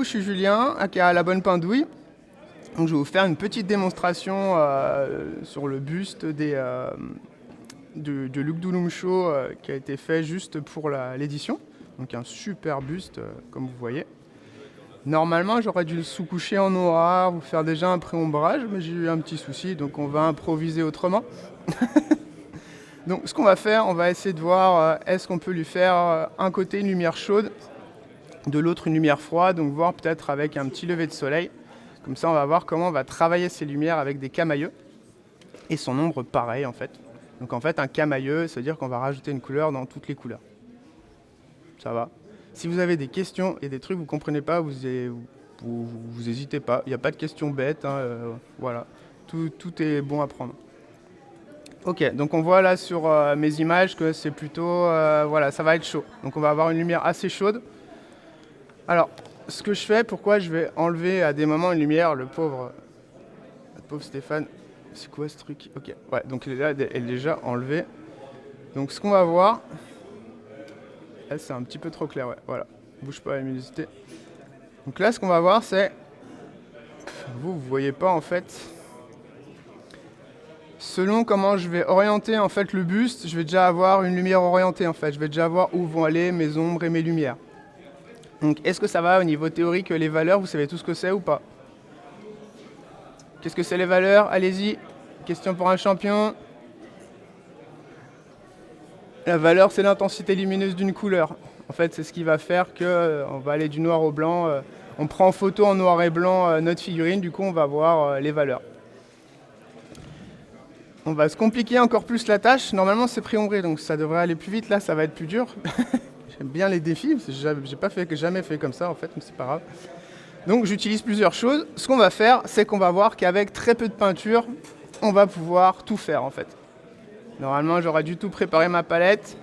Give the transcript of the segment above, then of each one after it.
je suis Julien, aka La Bonne Pindouille. Donc, je vais vous faire une petite démonstration sur le buste de Luc Douloumcho qui a été fait juste pour l'édition. Donc un super buste, comme vous voyez. Normalement, j'aurais dû le sous-coucher en noir ou faire déjà un pré-ombrage, mais j'ai eu un petit souci, donc on va improviser autrement. Donc ce qu'on va faire, on va essayer de voir est-ce qu'on peut lui faire un côté une lumière chaude, de l'autre une lumière froide, donc voir peut-être avec un petit lever de soleil. Comme ça, on va voir comment on va travailler ces lumières avec des camailleux. Et son ombre pareil en fait. Donc en fait, un camailleux, ça veut dire qu'on va rajouter une couleur dans toutes les couleurs. Ça va. Si vous avez des questions et des trucs que vous ne comprenez pas, vous n'hésitez pas. Il n'y a pas de questions bêtes. Voilà. Tout est bon à prendre. Ok, donc on voit là sur mes images que c'est plutôt... voilà, ça va être chaud. Donc on va avoir une lumière assez chaude. Alors, ce que je fais, pourquoi je vais enlever à des moments une lumière, le pauvre Stéphane. C'est quoi ce truc? Ok, ouais, donc elle est déjà enlevée. Donc ce qu'on va voir... Là, c'est un petit peu trop clair, ouais, voilà. Bouge pas la luminosité. Donc là, ce qu'on va voir, c'est... Vous voyez pas, en fait... Selon comment je vais orienter, en fait, le buste, je vais déjà avoir une lumière orientée, en fait. Je vais déjà voir où vont aller mes ombres et mes lumières. Donc, est-ce que ça va au niveau théorique, les valeurs, vous savez tout ce que c'est ou pas? Qu'est-ce que c'est les valeurs? Allez-y. Question pour un champion. La valeur, c'est l'intensité lumineuse d'une couleur. En fait, c'est ce qui va faire qu'on va aller du noir au blanc. On prend en photo en noir et blanc notre figurine, du coup, on va voir les valeurs. On va se compliquer encore plus la tâche. Normalement, c'est pré-ombré, donc ça devrait aller plus vite. Là, ça va être plus dur. J'aime bien les défis, parce que j'ai jamais fait comme ça, en fait, mais c'est pas grave. Donc, j'utilise plusieurs choses. Ce qu'on va faire, c'est qu'on va voir qu'avec très peu de peinture, on va pouvoir tout faire, en fait. Normalement, j'aurais du tout préparé ma palette.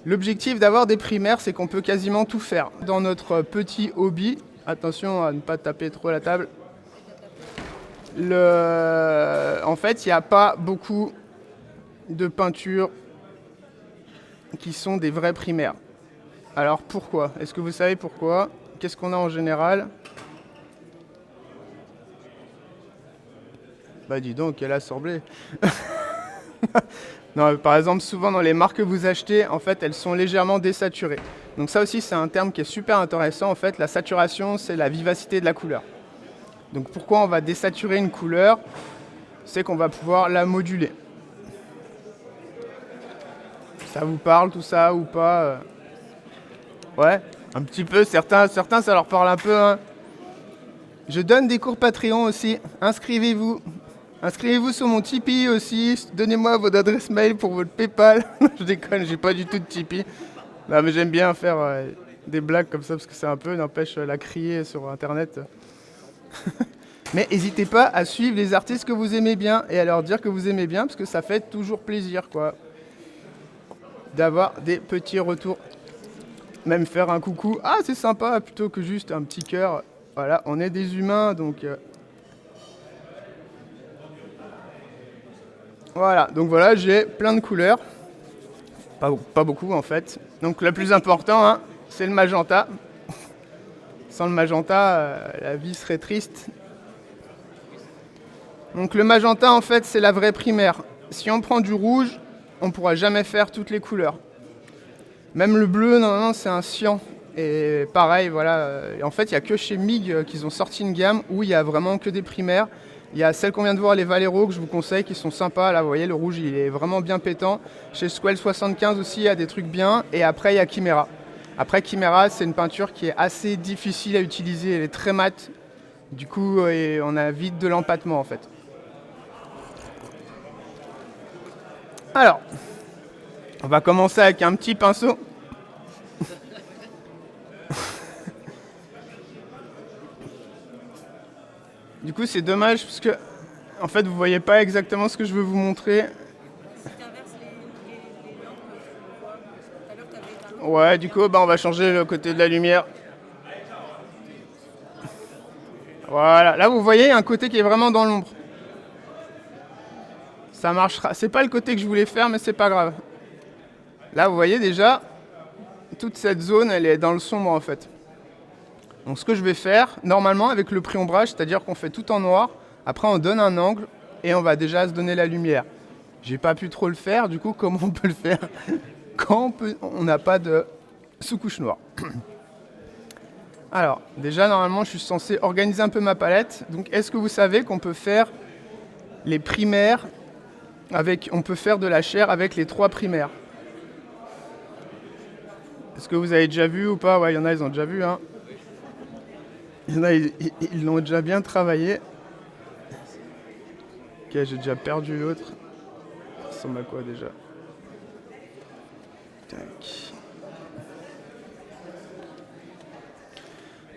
L'objectif d'avoir des primaires, c'est qu'on peut quasiment tout faire. Dans notre petit hobby, attention à ne pas taper trop la table, en fait, il n'y a pas beaucoup de peintures qui sont des vrais primaires. Alors pourquoi? Est-ce que vous savez pourquoi? Qu'est-ce qu'on a en général? Bah dis donc, quelle assemblée. Non, par exemple, souvent dans les marques que vous achetez, en fait, elles sont légèrement désaturées. Donc ça aussi, c'est un terme qui est super intéressant. En fait, la saturation, c'est la vivacité de la couleur. Donc pourquoi on va désaturer une couleur? C'est qu'on va pouvoir la moduler. Ça vous parle tout ça ou pas? Ouais, un petit peu. Certains, ça leur parle un peu. Hein. Je donne des cours Patreon aussi. Inscrivez-vous. Inscrivez-vous sur mon Tipeee aussi. Donnez-moi votre adresse mail pour votre PayPal. Je déconne, j'ai pas du tout de Tipeee. Non, mais j'aime bien faire des blagues comme ça parce que c'est un peu, n'empêche, la crier sur Internet. Mais n'hésitez pas à suivre les artistes que vous aimez bien et à leur dire que vous aimez bien parce que ça fait toujours plaisir, quoi. D'avoir des petits retours. Même faire un coucou. Ah, c'est sympa, plutôt que juste un petit cœur. Voilà, on est des humains, donc... Voilà, donc voilà, j'ai plein de couleurs. Pas beaucoup, en fait. Donc le plus important, hein, c'est le magenta. Sans le magenta, la vie serait triste. Donc le magenta, en fait, c'est la vraie primaire. Si on prend du rouge, on ne pourra jamais faire toutes les couleurs. Même le bleu, normalement, c'est un cyan. Et pareil, voilà. En fait, il n'y a que chez MIG qu'ils ont sorti une gamme où il n'y a vraiment que des primaires. Il y a celles qu'on vient de voir, les Valero, que je vous conseille, qui sont sympas. Là, vous voyez, le rouge, il est vraiment bien pétant. Chez Squell 75 aussi, il y a des trucs bien. Et après, il y a Chimera. Après, Chimera, c'est une peinture qui est assez difficile à utiliser. Elle est très mate. Du coup, on a vite de l'empattement, en fait. Alors, on va commencer avec un petit pinceau. Du coup, c'est dommage parce que, en fait, vous voyez pas exactement ce que je veux vous montrer. Ouais, du coup, on va changer le côté de la lumière. Voilà, là, vous voyez, il y a un côté qui est vraiment dans l'ombre. Ça marchera. C'est pas le côté que je voulais faire, mais c'est pas grave. Là, vous voyez déjà, toute cette zone, elle est dans le sombre, en fait. Donc ce que je vais faire, normalement avec le pré-ombrage, c'est-à-dire qu'on fait tout en noir, après on donne un angle et on va déjà se donner la lumière. J'ai pas pu trop le faire, du coup comment on peut le faire quand on n'a pas de sous-couche noire. Alors, déjà normalement je suis censé organiser un peu ma palette. Donc est-ce que vous savez qu'on peut faire les primaires on peut faire de la chair avec les 3 primaires? Est-ce que vous avez déjà vu ou pas? Ouais, il y en a, ils ont déjà vu, hein. Il y en a, ils l'ont déjà bien travaillé. Ok, j'ai déjà perdu l'autre. Ça ressemble à quoi déjà? Tac.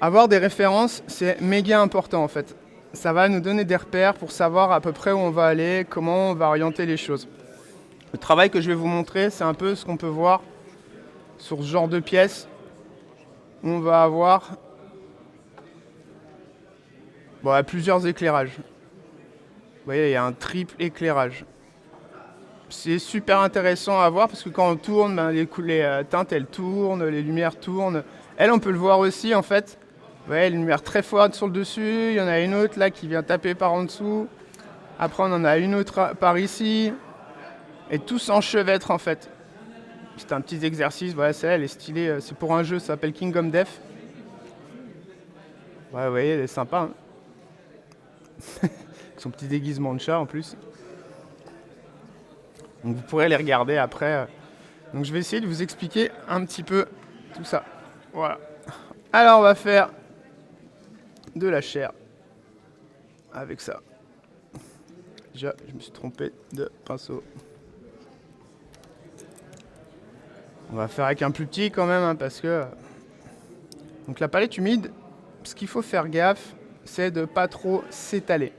Avoir des références, c'est méga important en fait. Ça va nous donner des repères pour savoir à peu près où on va aller, comment on va orienter les choses. Le travail que je vais vous montrer, c'est un peu ce qu'on peut voir sur ce genre de pièce. On va avoir plusieurs éclairages. Vous voyez, il y a un triple éclairage. C'est super intéressant à voir parce que quand on tourne, les teintes elles tournent, les lumières tournent. Elle, on peut le voir aussi en fait. Vous voyez, une lumière très forte sur le dessus, il y en a une autre là qui vient taper par en dessous. Après on en a une autre par ici. Et tout s'enchevêtre en fait. C'est un petit exercice, voilà, elle est stylée. C'est pour un jeu, ça s'appelle Kingdom Death. Ouais, vous voyez, elle est sympa. Hein. Son petit déguisement de chat en plus. Donc vous pourrez les regarder après. Donc je vais essayer de vous expliquer un petit peu tout ça. Voilà. Alors on va faire de la chair avec ça. Déjà, je me suis trompé de pinceau. On va faire avec un plus petit quand même, hein, parce que... Donc la palette humide, ce qu'il faut faire gaffe, c'est de pas trop s'étaler.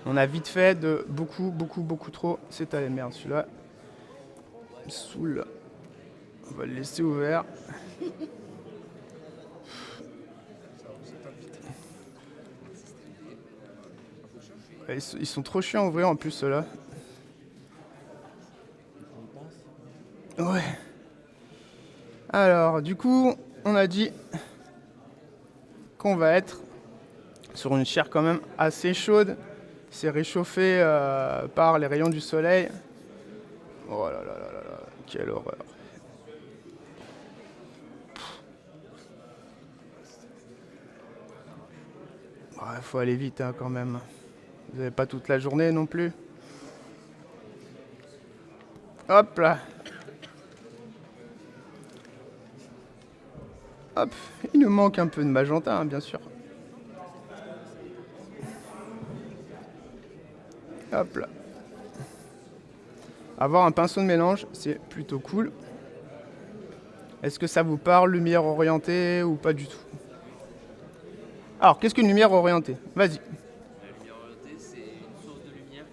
On a vite fait de beaucoup trop s'étaler. Merde, celui-là me saoule. On va le laisser ouvert. Ils sont trop chiants à ouvrir en plus, ceux-là. Ouais. Alors, du coup, on a dit qu'on va être sur une chair quand même assez chaude. C'est réchauffé par les rayons du soleil. Oh là là là là là, quelle horreur. Ouais, faut aller vite hein, quand même. Vous n'avez pas toute la journée non plus. Hop là. Hop, il nous manque un peu de magenta, hein, bien sûr. Hop là. Avoir un pinceau de mélange, c'est plutôt cool. Est-ce que ça vous parle, lumière orientée ou pas du tout? Alors, qu'est-ce qu'une lumière orientée? Vas-y. La lumière orientée, c'est une source de lumière.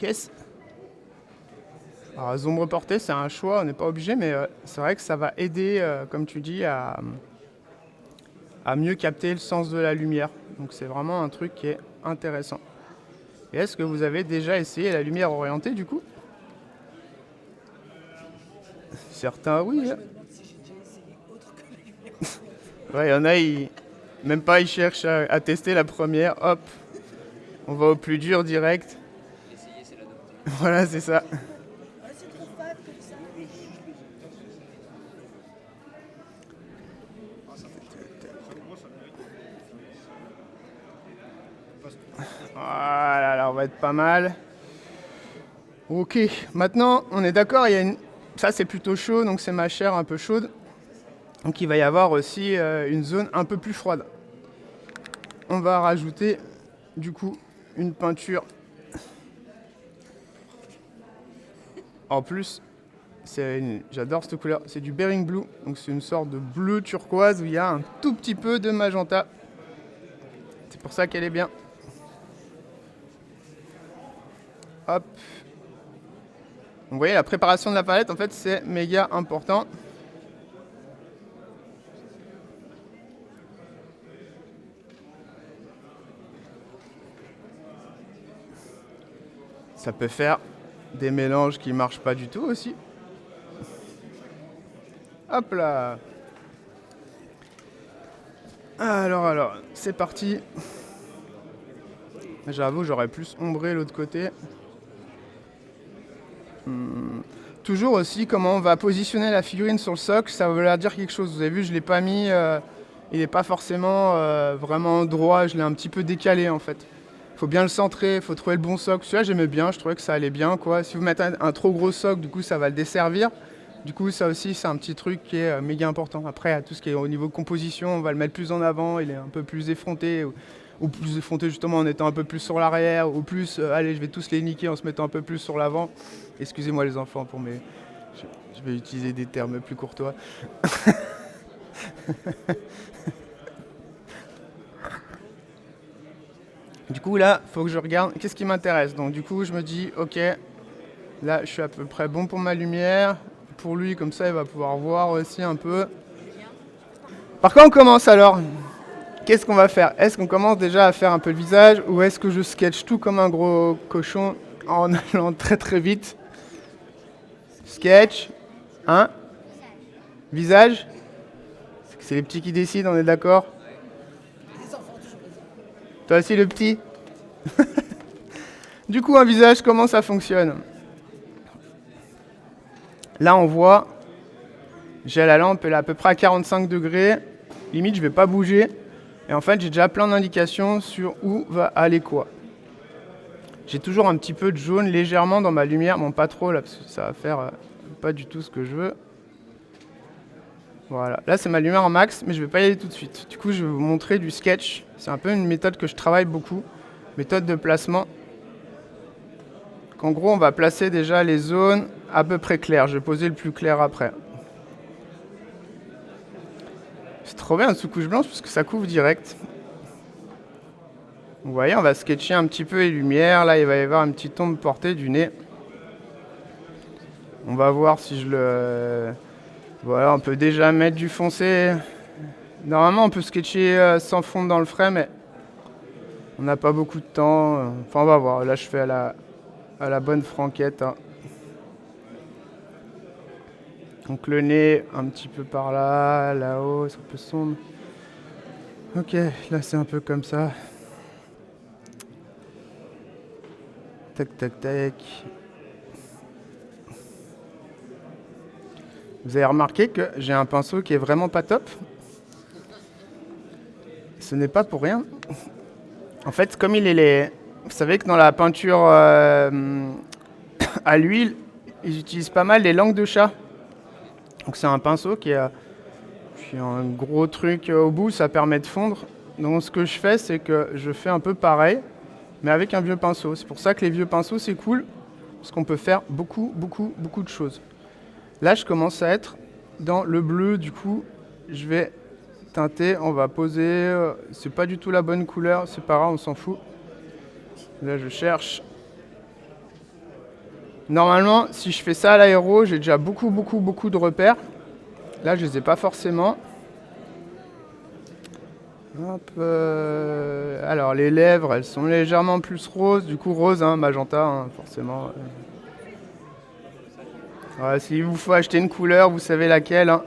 Yes. Alors, zoom reporté, c'est un choix, on n'est pas obligé, mais c'est vrai que ça va aider, comme tu dis, à mieux capter le sens de la lumière. Donc c'est vraiment un truc qui est intéressant. Et est-ce que vous avez déjà essayé la lumière orientée du coup? Certains oui. Hein. Ouais, il y en a, même pas ils cherchent à tester la première, hop, on va au plus dur direct. L'essayer, c'est l'adopter. Voilà, c'est ça. C'est trop fade comme ça. Voilà, là on va être pas mal. Ok, maintenant on est d'accord, ça c'est plutôt chaud, donc c'est ma chair un peu chaude. Donc il va y avoir aussi une zone un peu plus froide. On va rajouter du coup une peinture. En plus, j'adore cette couleur, c'est du Bering Blue, donc c'est une sorte de bleu turquoise où il y a un tout petit peu de magenta. C'est pour ça qu'elle est bien. Hop. Vous voyez, la préparation de la palette, en fait, c'est méga important. Ça peut faire des mélanges qui marchent pas du tout aussi. Hop là. Alors, c'est parti. J'avoue, j'aurais plus ombré l'autre côté. Toujours aussi, comment on va positionner la figurine sur le socle, ça va vouloir dire quelque chose. Vous avez vu, je ne l'ai pas mis, il n'est pas forcément vraiment droit, je l'ai un petit peu décalé en fait. Il faut bien le centrer, il faut trouver le bon socle. Celui-là, j'aimais bien, je trouvais que ça allait bien, quoi. Si vous mettez un trop gros socle, du coup, ça va le desservir. Du coup, ça aussi, c'est un petit truc qui est méga important. Après, à tout ce qui est au niveau composition, on va le mettre plus en avant, il est un peu plus effronté, ou plus effronté justement en étant un peu plus sur l'arrière, ou plus, allez, je vais tous les niquer en se mettant un peu plus sur l'avant. Excusez-moi les enfants pour mes... Je vais utiliser des termes plus courtois. Du coup, là, il faut que je regarde qu'est-ce qui m'intéresse. Donc, du coup, je me dis, ok, là, je suis à peu près bon pour ma lumière. Pour lui, comme ça, il va pouvoir voir aussi un peu. Par quoi on commence alors? Qu'est-ce qu'on va faire? Est-ce qu'on commence déjà à faire un peu le visage ou est-ce que je sketch tout comme un gros cochon en allant très très vite? Sketch. Hein? Visage? C'est les petits qui décident, on est d'accord? Toi aussi le petit? Du coup, un visage, comment ça fonctionne? Là, on voit, j'ai la lampe, elle est à peu près à 45 degrés. Limite, je ne vais pas bouger. Et en fait, j'ai déjà plein d'indications sur où va aller quoi. J'ai toujours un petit peu de jaune légèrement dans ma lumière. Bon, pas trop là, parce que ça va faire pas du tout ce que je veux. Voilà, là c'est ma lumière en max, mais je ne vais pas y aller tout de suite. Du coup, je vais vous montrer du sketch. C'est un peu une méthode que je travaille beaucoup. Méthode de placement. En gros, on va placer déjà les zones à peu près claires. Je vais poser le plus clair après. C'est trop bien sous couche blanche parce que ça couvre direct. Vous voyez, on va sketcher un petit peu les lumières. Là, il va y avoir une petite ombre portée du nez. On va voir si je le... Voilà, on peut déjà mettre du foncé. Normalement, on peut sketcher sans fondre dans le frais, mais on n'a pas beaucoup de temps. Enfin, on va voir. Là, je fais à la bonne franquette. Hein. Donc le nez, un petit peu par là, là-haut, c'est un peu sombre. Ok, là, c'est un peu comme ça. Tac, tac, tac. Vous avez remarqué que j'ai un pinceau qui est vraiment pas top. Ce n'est pas pour rien. En fait, comme il est Vous savez que dans la peinture à l'huile, ils utilisent pas mal les langues de chat. Donc c'est un pinceau qui a un gros truc au bout, ça permet de fondre. Donc ce que je fais, c'est que je fais un peu pareil, mais avec un vieux pinceau. C'est pour ça que les vieux pinceaux, c'est cool, parce qu'on peut faire beaucoup de choses. Là, je commence à être dans le bleu, du coup, je vais teinter, on va poser, c'est pas du tout la bonne couleur, c'est pas grave, on s'en fout. Là, je cherche. Normalement, si je fais ça à l'aéro, j'ai déjà beaucoup de repères. Là, je les ai pas forcément. Hop, alors, les lèvres, elles sont légèrement plus roses, du coup rose, hein, magenta, hein, forcément. Voilà, s'il vous faut acheter une couleur, vous savez laquelle. Hein.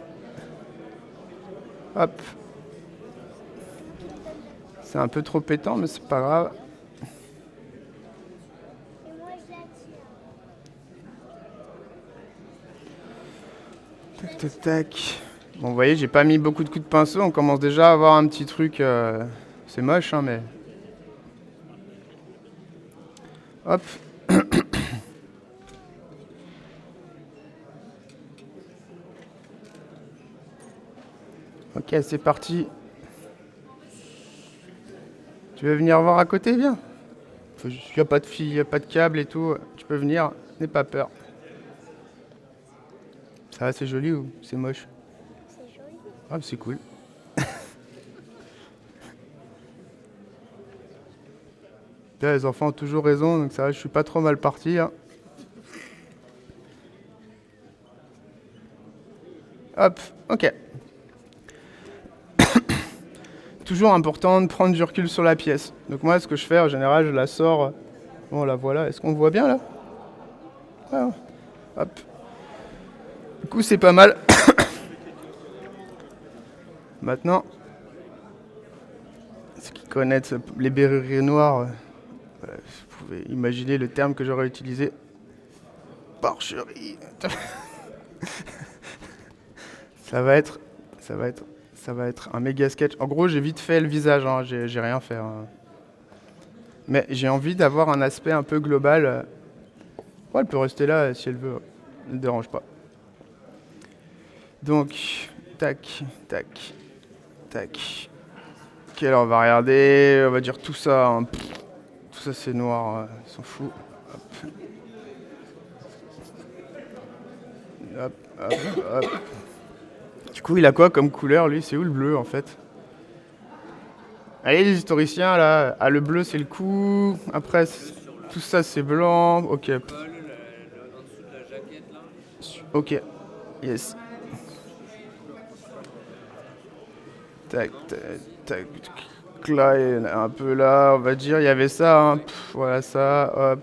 Hop. C'est un peu trop pétant, mais c'est pas grave. Tac, tac, tac. Bon, vous voyez, j'ai pas mis beaucoup de coups de pinceau. On commence déjà à avoir un petit truc. C'est moche, hein, mais. Hop. Ok, c'est parti. Tu veux venir voir à côté? Viens. Il n'y a pas de fil, il n'y a pas de câble et tout. Tu peux venir, n'aie pas peur. Ça va, c'est joli ou c'est moche? C'est joli. Ah, c'est cool. Là, les enfants ont toujours raison, donc ça va, je suis pas trop mal parti. Hein. Hop, ok. Toujours important de prendre du recul sur la pièce. Donc moi, ce que je fais, en général, je la sors. Bon, la voilà. Est-ce qu'on voit bien, là? Ah, hop. Du coup, c'est pas mal. Maintenant, ceux qui connaissent les berruriers noirs, voilà, vous pouvez imaginer le terme que j'aurais utilisé. Porcherie. Ça va être, ça va être, ça va être un méga sketch. En gros, j'ai vite fait le visage, hein, j'ai rien fait, hein. Mais j'ai envie d'avoir un aspect un peu global. Ouais, elle peut rester là si elle veut, ne dérange pas. Donc, tac, tac, tac. Ok, alors on va regarder, on va dire tout ça, hein. Tout ça c'est noir, on s'en fout. Hop. Hop, hop, hop. Du coup, il a quoi comme couleur, lui? C'est où le bleu, en fait? Allez, les historiciens, là. Ah, le bleu, c'est le cou. Après, tout ça, c'est blanc. Ok. En dessous de la jaquette là. Ok. Yes. Tac, tac, tac. Là, il y en a un peu là, on va dire. Il y avait ça, hein. Voilà ça. Hop.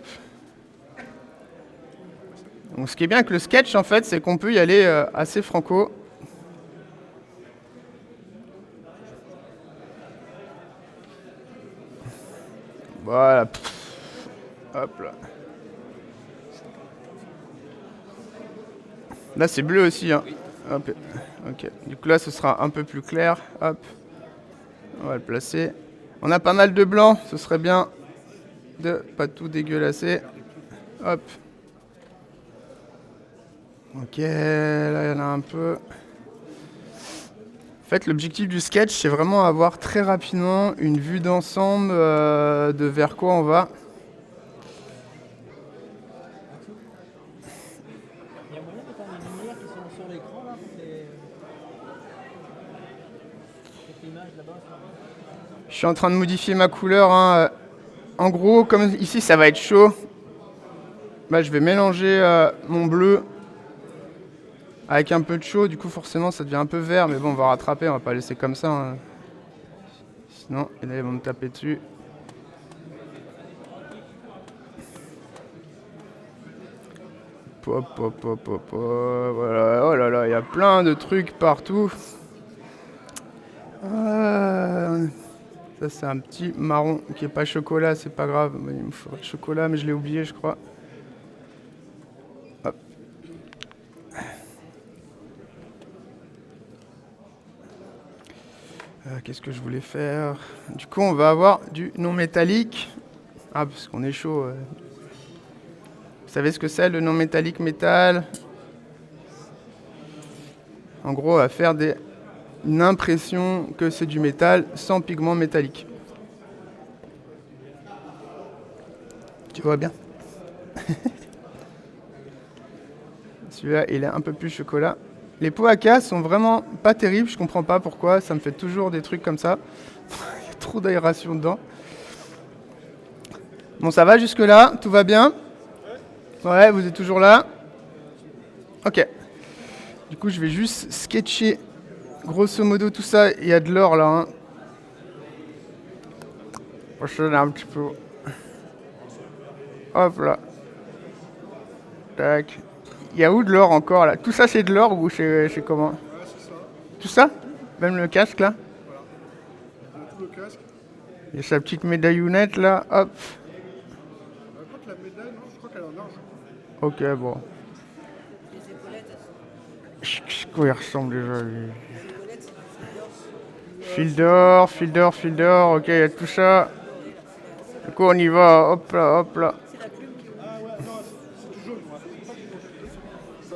Donc, ce qui est bien avec le sketch, en fait, c'est qu'on peut y aller assez franco. Voilà. Hop là. Là, c'est bleu aussi, hein. Hop. Ok. Du coup, là, ce sera un peu plus clair. Hop. On va le placer. On a pas mal de blanc. Ce serait bien de pas tout dégueulasser. Hop. Ok. Là, il y en a un peu. En fait, l'objectif du sketch, c'est vraiment avoir très rapidement une vue d'ensemble de vers quoi on va. Il y a moyen de faire les lumières qui sont sur l'écran là pour cette image là-bas. Je suis en train de modifier ma couleur, hein. En gros, comme ici, ça va être chaud. Bah, je vais mélanger mon bleu avec un peu de chaud. Du coup, forcément, ça devient un peu vert. Mais bon, on va rattraper. On va pas laisser comme ça, hein. Sinon, ils vont me taper dessus. Pop, pop, pop, pop, pop. Voilà. Oh là là, il y a plein de trucs partout. Ça, c'est un petit marron qui est pas chocolat. C'est pas grave. Il me faudrait chocolat, mais je l'ai oublié, je crois. Hop. Qu'est-ce que je voulais faire? Du coup, on va avoir du non métallique. Ah, parce qu'on est chaud. Vous savez ce que c'est, le non métallique métal? En gros, on va faire une impression que c'est du métal sans pigment métallique. Tu vois bien? Celui-là, il est un peu plus chocolat. Les pots à casse sont vraiment pas terribles, je comprends pas pourquoi, ça me fait toujours des trucs comme ça. Il y a trop d'aération dedans. Bon, ça va jusque-là, tout va bien? Ouais, vous êtes toujours là? Ok. Du coup, je vais juste sketcher grosso modo tout ça. Il y a de l'or là, hein. Je vais un petit peu. Hop là. Tac. Il y a où de l'or encore là? Tout ça c'est de l'or ou c'est comment? Ouais, c'est ça. Tout ça? Même le casque là? On a tout le casque. Il y a sa petite médaillonnette là, hop. Je crois que la médaille, non, je crois qu'elle est en argent. Ok, bon. Les épaulettes, Quoi il ressemble déjà lui? Fil d'or, fil d'or, fil d'or, ok, il y a tout ça. Du coup on y va, hop là, hop là. c'est la plume qui Ah ouais, non, c'est du jaune, ouais.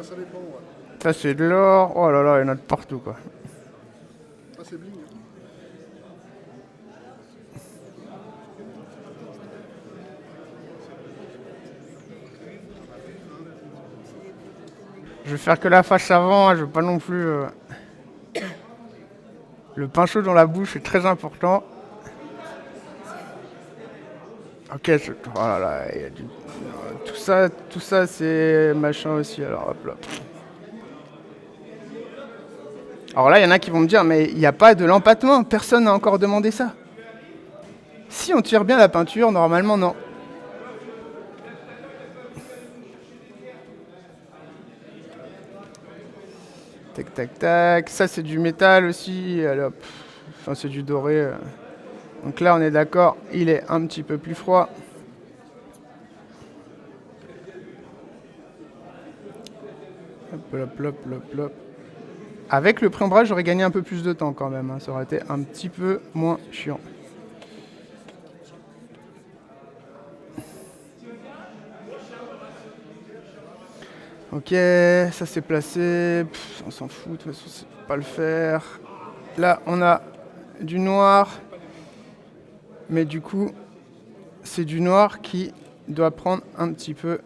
Ça dépend, ouais. Ça c'est de l'or, oh là là, il y en a de partout quoi. Ça, c'est bling. Je vais faire que la face avant, hein, je veux pas non plus... Le pinceau dans la bouche est très important. Ok, oh là là, il y a du... Tout ça c'est machin aussi, alors hop là. Alors là, il y en a qui vont me dire, mais il n'y a pas de l'empattement, personne n'a encore demandé ça. Si on tire bien la peinture, normalement non. Tac, tac, tac. Ça, c'est du métal aussi. Alors, enfin, c'est du doré. Donc là, on est d'accord, il est un petit peu plus froid. Hop, hop, hop, hop, hop. Avec le pré-ombrage, j'aurais gagné un peu plus de temps quand même, hein. Ça aurait été un petit peu moins chiant. Ok, ça c'est placé. On s'en fout, de toute façon, c'est pas le faire. Là, on a du noir. Mais du coup, c'est du noir qui doit prendre un petit peu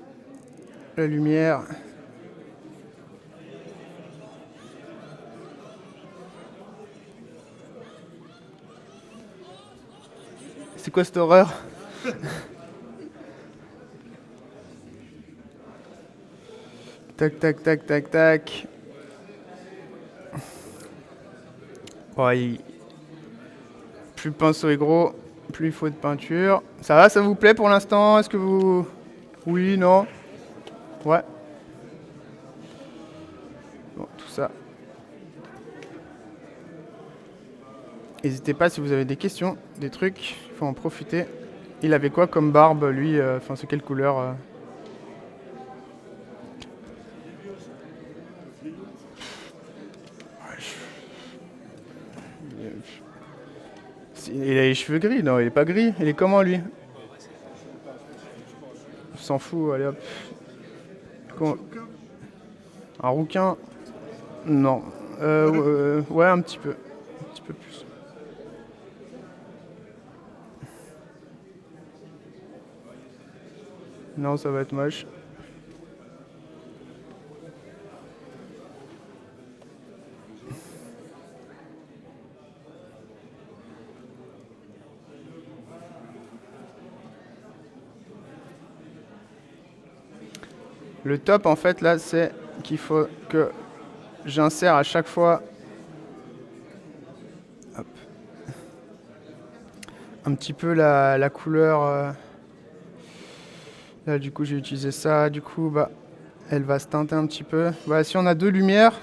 la lumière. C'est quoi cette horreur? Tac, tac, tac, tac, tac. Ouais, plus le pinceau est gros, plus il faut de peinture. Ça va, ça vous plaît pour l'instant? Est-ce que vous... Oui, non? Ouais. Bon, tout ça. N'hésitez pas si vous avez des questions, des trucs, il faut en profiter. Il avait quoi comme barbe, lui? Enfin, c'est quelle couleur? Il a les cheveux gris? Non, il est pas gris. Il est comment, lui? On s'en fout, allez hop. Un rouquin? Non. Ouais, un petit peu. Un petit peu plus. Non, ça va être moche. Le top, en fait, là, c'est qu'il faut que j'insère à chaque fois hop, un petit peu la couleur. Là, du coup, j'ai utilisé ça. Du coup, bah, elle va se teinter un petit peu. Bah, si on a deux lumières,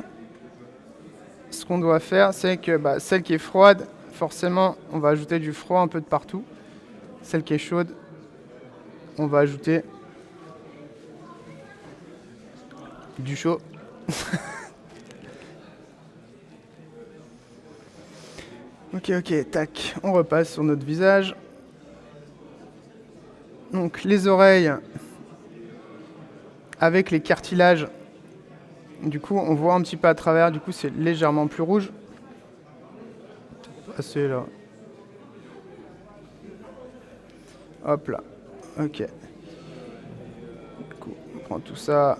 ce qu'on doit faire, c'est que bah, celle qui est froide, forcément, on va ajouter du froid un peu de partout. Celle qui est chaude, on va ajouter du chaud. Ok, tac, on repasse sur notre visage. Donc les oreilles avec les cartilages, du coup on voit un petit peu à travers, du coup c'est légèrement plus rouge. Passer là. Hop là, ok. Du coup on prend tout ça.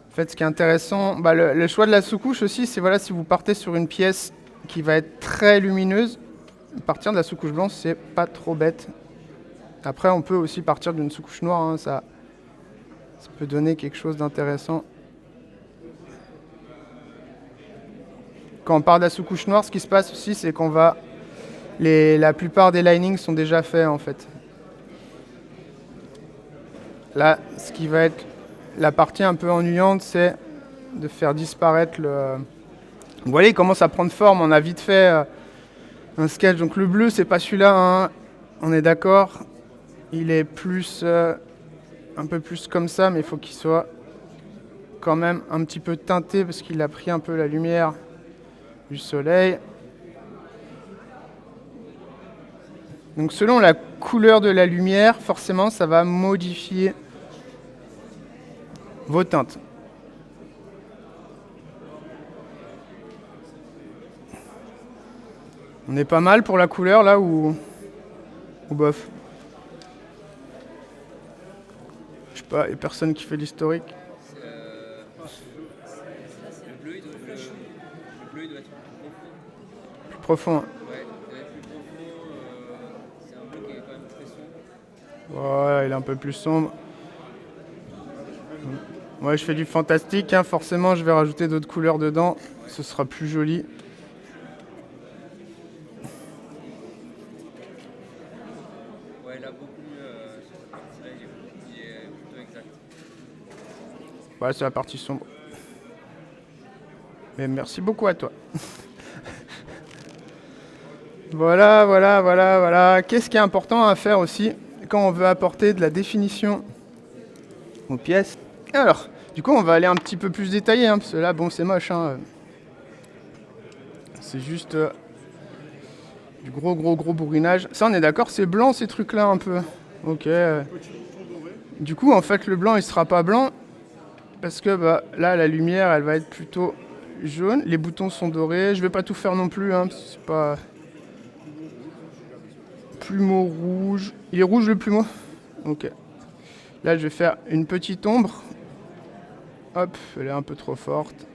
En fait, ce qui est intéressant, bah, le choix de la sous-couche aussi, c'est voilà, si vous partez sur une pièce qui va être très lumineuse, partir de la sous-couche blanche, c'est pas trop bête. Après, on peut aussi partir d'une sous-couche noire, hein, ça peut donner quelque chose d'intéressant. Quand on part de la sous-couche noire, ce qui se passe aussi, c'est qu'on va... La plupart des linings sont déjà faits, en fait. Là, ce qui va être la partie un peu ennuyante, c'est de faire disparaître le... Vous voyez, il commence à prendre forme. On a vite fait un sketch. Donc le bleu, c'est pas celui-là, hein. On est d'accord. Il est plus... un peu plus comme ça, mais il faut qu'il soit quand même un petit peu teinté parce qu'il a pris un peu la lumière du soleil. Donc selon la couleur de la lumière, forcément, ça va modifier vos teintes. On est pas mal pour la couleur là ou bof? Je sais pas, il y a personne qui fait l'historique. Le bleu, il doit être plus chaud. Le bleu, il doit être Plus profond. ouais, il doit être plus profond. C'est un bleu qui est quand même très sombre. Ouais, il est un peu plus sombre. Moi, je fais du fantastique, hein. Forcément, je vais rajouter d'autres couleurs dedans. Ce sera plus joli. Ouais, là, beaucoup mieux. Sur cette partie-là, il est Voilà, c'est la partie sombre. Mais merci beaucoup à toi. Voilà. Qu'est-ce qui est important à faire aussi quand on veut apporter de la définition aux pièces? Alors, du coup, on va aller un petit peu plus détaillé, hein, parce que là, bon, c'est moche. Hein. C'est juste du gros bourrinage. Ça, on est d'accord, c'est blanc ces trucs-là un peu. Ok. Du coup, en fait, le blanc, il sera pas blanc parce que bah, là, la lumière, elle va être plutôt jaune. Les boutons sont dorés. Je vais pas tout faire non plus. Hein, c'est pas. Plumeau rouge. Il est rouge le plumeau? Ok. Là, je vais faire une petite ombre. Hop, elle est un peu trop forte.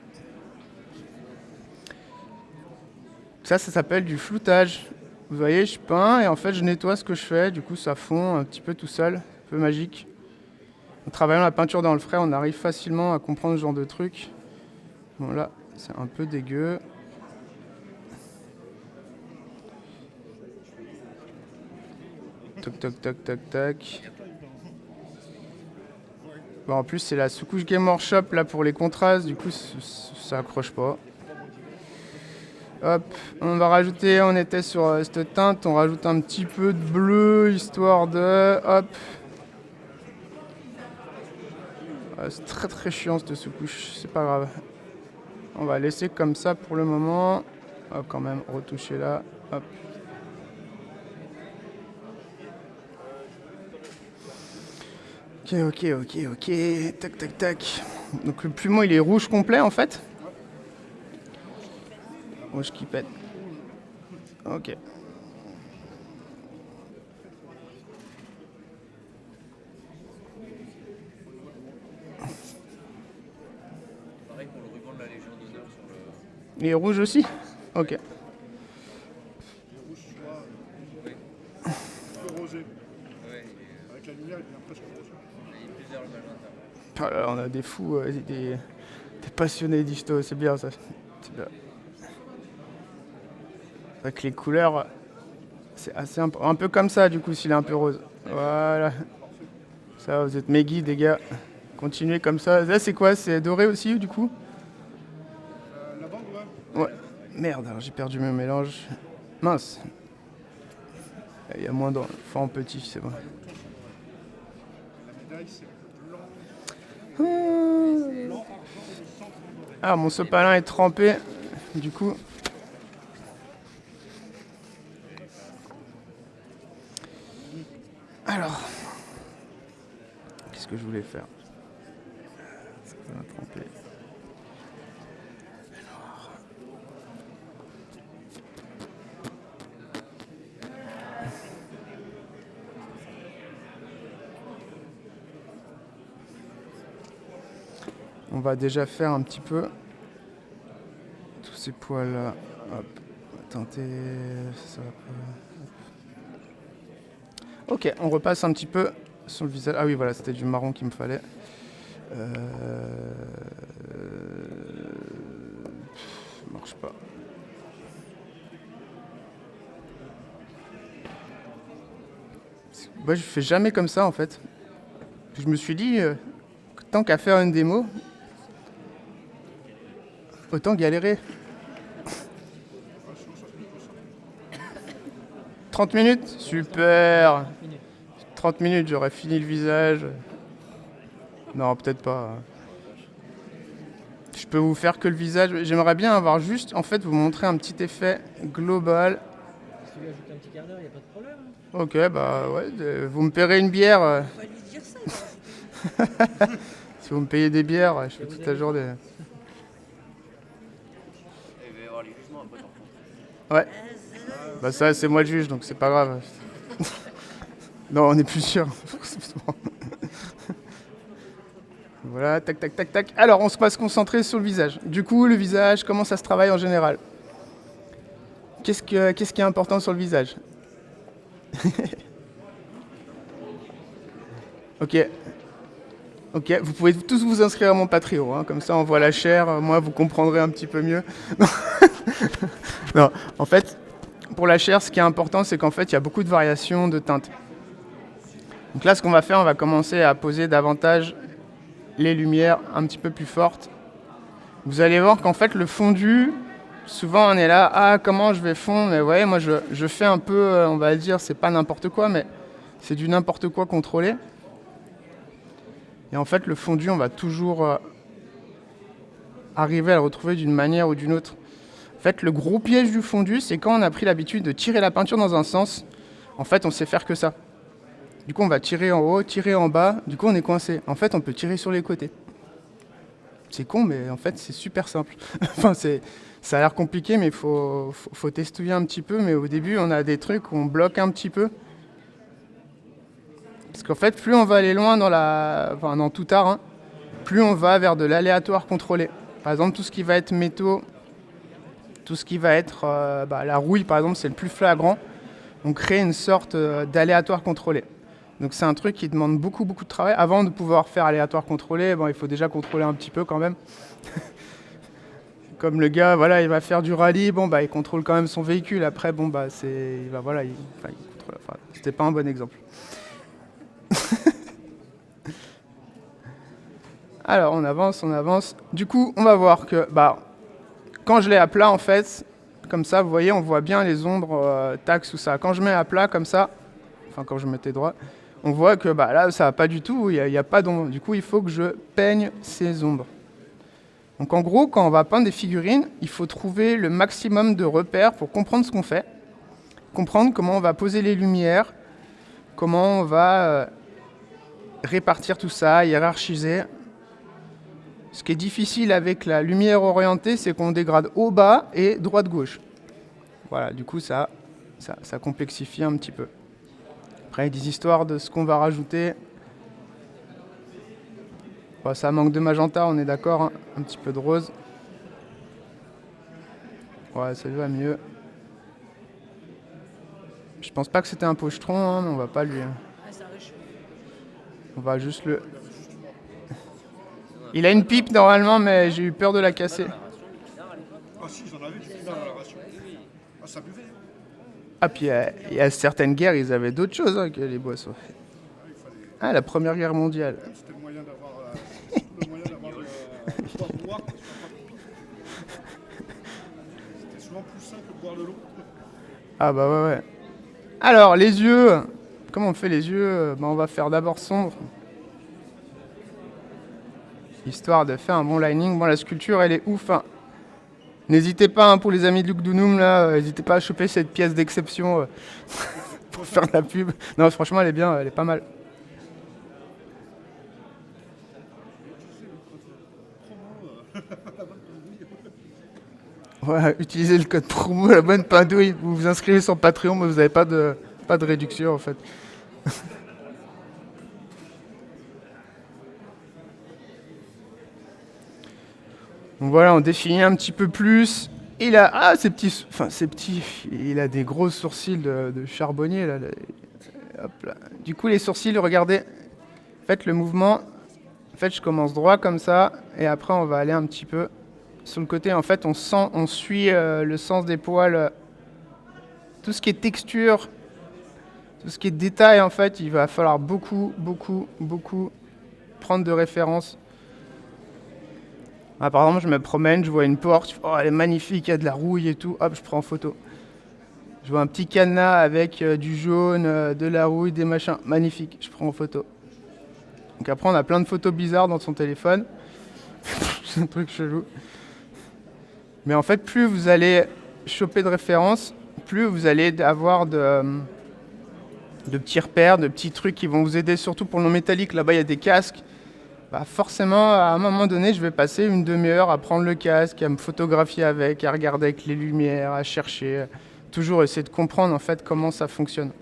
Ça s'appelle du floutage. Vous voyez, je peins et en fait, je nettoie ce que je fais. Du coup, ça fond un petit peu tout seul. Un peu magique. En travaillant la peinture dans le frais, on arrive facilement à comprendre ce genre de truc. Bon, là, c'est un peu dégueu. Tac. Bon, en plus, c'est la sous-couche Game Workshop là pour les contrastes, du coup, ça accroche pas. Hop, on va rajouter, on était sur cette teinte, on rajoute un petit peu de bleu, histoire de... Hop. C'est très chiant cette sous-couche, c'est pas grave. On va laisser comme ça pour le moment. Hop, quand même, retoucher là. Hop. Ok. Tac. Donc le plumeau, il est rouge complet en fait. Rouge qui pète. Ok. Pareil pour le ruban de la Légion d'honneur sur le. Il est rouge aussi? Ok. Le rouge soit un peu rosé. Ouais, Avec la lumière, il devient presque rosé. il y a plusieurs magentas. Oh là là, on a des fous, des passionnés d'histo, c'est bien ça. C'est bien. Avec les couleurs, c'est assez un peu comme ça du coup s'il est un peu rose. Voilà. Ça, vous êtes mes guides les gars. Continuez comme ça. Là c'est quoi? C'est doré aussi du coup? La bande, Ouais. Merde, alors j'ai perdu mon mélange. Mince. Il y a moins d'or. Faut en petit, c'est bon. la médaille, c'est blanc. Ah, mon sopalin est trempé. Du coup. Alors. Qu'est-ce que je voulais faire? Ça va tremper. On va déjà faire un petit peu tous ces poils là. Hop, on va tenter ça. Ok, on repasse un petit peu sur le visage. Ah oui, voilà, c'était du marron qu'il me fallait. Marche pas. Moi, je fais jamais comme ça en fait. Je me suis dit, tant qu'à faire une démo, autant galérer. 30 minutes? Super! 30 minutes, j'aurais fini le visage. Non, peut-être pas. Je peux vous faire que le visage. J'aimerais bien avoir juste, en fait, vous montrer un petit effet global. Si tu veux ajouter un petit quart d'heure, il n'y a pas de problème. Ok, bah ouais, vous me paierez une bière. Faut pas lui dire ça. Quoi. Si vous me payez des bières, je fais toute la journée. Il va y avoir les jugements après par contre. Ouais. Bah ça, c'est moi le juge, donc c'est pas grave. Non, on est plus sûr. Voilà, tac. Alors, on se passe concentrer sur le visage. Du coup, le visage, comment ça se travaille en général? Qu'est-ce qui est important sur le visage? Ok, vous pouvez tous vous inscrire à mon Patreon, hein, comme ça on voit la chair, moi vous comprendrez un petit peu mieux. Non, en fait, pour la chair, ce qui est important, c'est qu'en fait, il y a beaucoup de variations de teintes. Donc là, ce qu'on va faire, on va commencer à poser davantage les lumières un petit peu plus fortes. Vous allez voir qu'en fait le fondu, souvent on est là, ah comment je vais fondre, mais ouais, moi je fais un peu, on va dire, c'est pas n'importe quoi, mais c'est du n'importe quoi contrôlé. Et en fait le fondu, on va toujours arriver à le retrouver d'une manière ou d'une autre. En fait, le gros piège du fondu, c'est quand on a pris l'habitude de tirer la peinture dans un sens, en fait on sait faire que ça. Du coup on va tirer en haut, tirer en bas, du coup on est coincé. En fait on peut tirer sur les côtés. C'est con, mais en fait c'est super simple. Enfin, ça a l'air compliqué, mais il faut testouiller un petit peu. Mais au début on a des trucs où on bloque un petit peu. Parce qu'en fait plus on va aller loin dans tout art, hein, plus on va vers de l'aléatoire contrôlé. Par exemple tout ce qui va être métaux, tout ce qui va être la rouille par exemple, c'est le plus flagrant. On crée une sorte d'aléatoire contrôlé. Donc c'est un truc qui demande beaucoup de travail. Avant de pouvoir faire aléatoire contrôlé, il faut déjà contrôler un petit peu quand même. Comme le gars, voilà, il va faire du rallye, il contrôle quand même son véhicule. Après, c'était pas un bon exemple. Alors on avance. Du coup, on va voir que quand je l'ai à plat en fait, comme ça, vous voyez, on voit bien les ombres taxes ou ça. Quand je mets à plat comme ça, quand je mettais droit, on voit que là ça va pas du tout, il n'y a pas d'ombre. Du coup il faut que je peigne ces ombres. Donc en gros, quand on va peindre des figurines, il faut trouver le maximum de repères pour comprendre ce qu'on fait, comprendre comment on va poser les lumières, comment on va répartir tout ça, hiérarchiser. Ce qui est difficile avec la lumière orientée, c'est qu'on dégrade haut, bas et droite-gauche. Voilà, du coup ça complexifie un petit peu. Après, des histoires de ce qu'on va rajouter. Ça manque de magenta, on est d'accord, hein. Un petit peu de rose. Ouais, ça va mieux. Je pense pas que c'était un pochetron, hein, mais on va pas lui... On va juste le... Il a une pipe normalement, mais j'ai eu peur de la casser. Ah si, j'en avais du vin dans la ration. Ah, ça buvait. Ah, puis il y a certaines guerres, ils avaient d'autres choses que les boissons. Ah, la Première Guerre mondiale. C'était le moyen d'avoir le boire noir. C'était souvent plus simple que de boire de l'eau. Ah bah ouais. Alors, les yeux. Comment on fait les yeux? On va faire d'abord sombre. Histoire de faire un bon lining. Bon, la sculpture, elle est ouf, hein. N'hésitez pas, hein, pour les amis de Luc Dounoum, là, n'hésitez pas à choper cette pièce d'exception pour faire de la pub. Non, franchement, elle est bien, elle est pas mal. Ouais, utilisez le code promo, la bonne pindouille. Vous vous inscrivez sur Patreon, mais vous n'avez pas de réduction, en fait. Donc voilà, on définit un petit peu plus. Il a il a des gros sourcils de charbonnier là. Hop là. Du coup, les sourcils, regardez. Faites le mouvement. En fait, je commence droit comme ça, et après, on va aller un petit peu sur le côté. En fait, on suit le sens des poils. Tout ce qui est texture, tout ce qui est détail, en fait, il va falloir beaucoup prendre de références. Par exemple, je me promène, je vois une porte, oh, elle est magnifique, il y a de la rouille et tout, hop, je prends en photo. Je vois un petit cadenas avec du jaune, de la rouille, des machins, magnifique, je prends en photo. Donc après, on a plein de photos bizarres dans son téléphone. C'est un truc chelou. Mais en fait, plus vous allez choper de références, plus vous allez avoir de petits repères, de petits trucs qui vont vous aider, surtout pour le métallique. Là-bas, il y a des casques. Forcément, à un moment donné, je vais passer une demi-heure à prendre le casque, à me photographier avec, à regarder avec les lumières, à chercher, toujours essayer de comprendre en fait comment ça fonctionne.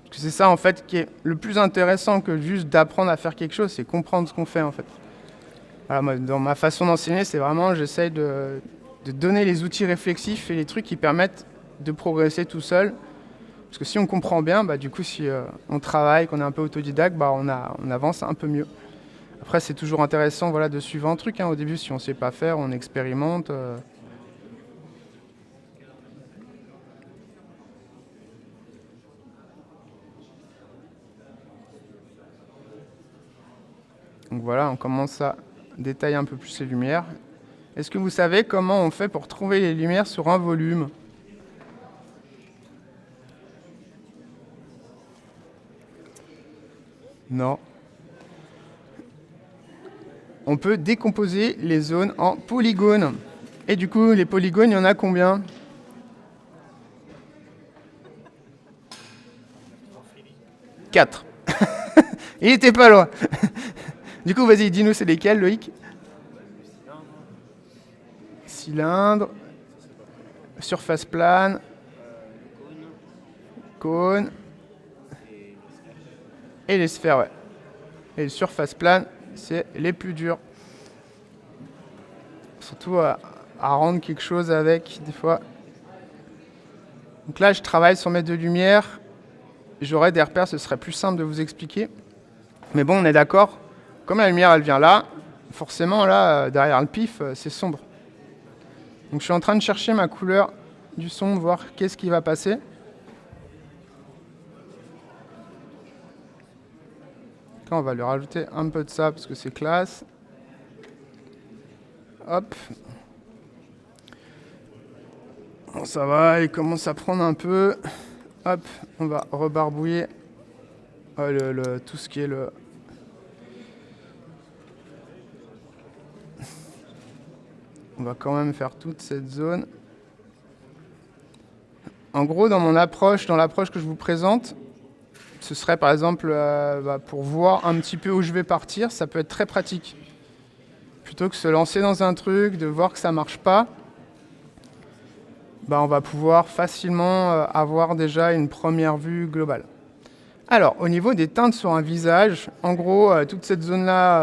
Parce que c'est ça en fait qui est le plus intéressant que juste d'apprendre à faire quelque chose, c'est comprendre ce qu'on fait en fait. Voilà, moi, dans ma façon d'enseigner, c'est vraiment, j'essaye de donner les outils réflexifs et les trucs qui permettent de progresser tout seul. Parce que si on comprend bien, du coup, si on travaille, qu'on est un peu autodidacte, on avance un peu mieux. Après, c'est toujours intéressant de suivre un truc. Hein. Au début, si on ne sait pas faire, on expérimente. Donc voilà, on commence à détailler un peu plus les lumières. Est-ce que vous savez comment on fait pour trouver les lumières sur un volume? Non. On peut décomposer les zones en polygones. Et du coup, les polygones, il y en a combien? Quatre. Il était pas loin. Du coup, vas-y, dis-nous c'est lesquels, Loïc? Cylindre, surface plane, cône et les sphères, ouais. Et les surfaces planes, c'est les plus durs. Surtout à rendre quelque chose avec, des fois. Donc là, je travaille sur mes deux lumières. J'aurais des repères, ce serait plus simple de vous expliquer. Mais bon, on est d'accord. Comme la lumière, elle vient là, forcément, là, derrière le pif, c'est sombre. Donc je suis en train de chercher ma couleur du son, voir qu'est-ce qui va passer. Là, on va lui rajouter un peu de ça parce que c'est classe. Hop. Bon, ça va, il commence à prendre un peu. Hop, on va rebarbouiller tout ce qui est le... On va quand même faire toute cette zone. En gros, dans l'approche que je vous présente, ce serait par exemple pour voir un petit peu où je vais partir, ça peut être très pratique. Plutôt que se lancer dans un truc, de voir que ça marche pas, on va pouvoir facilement avoir déjà une première vue globale. Alors, au niveau des teintes sur un visage, en gros, toute cette zone-là,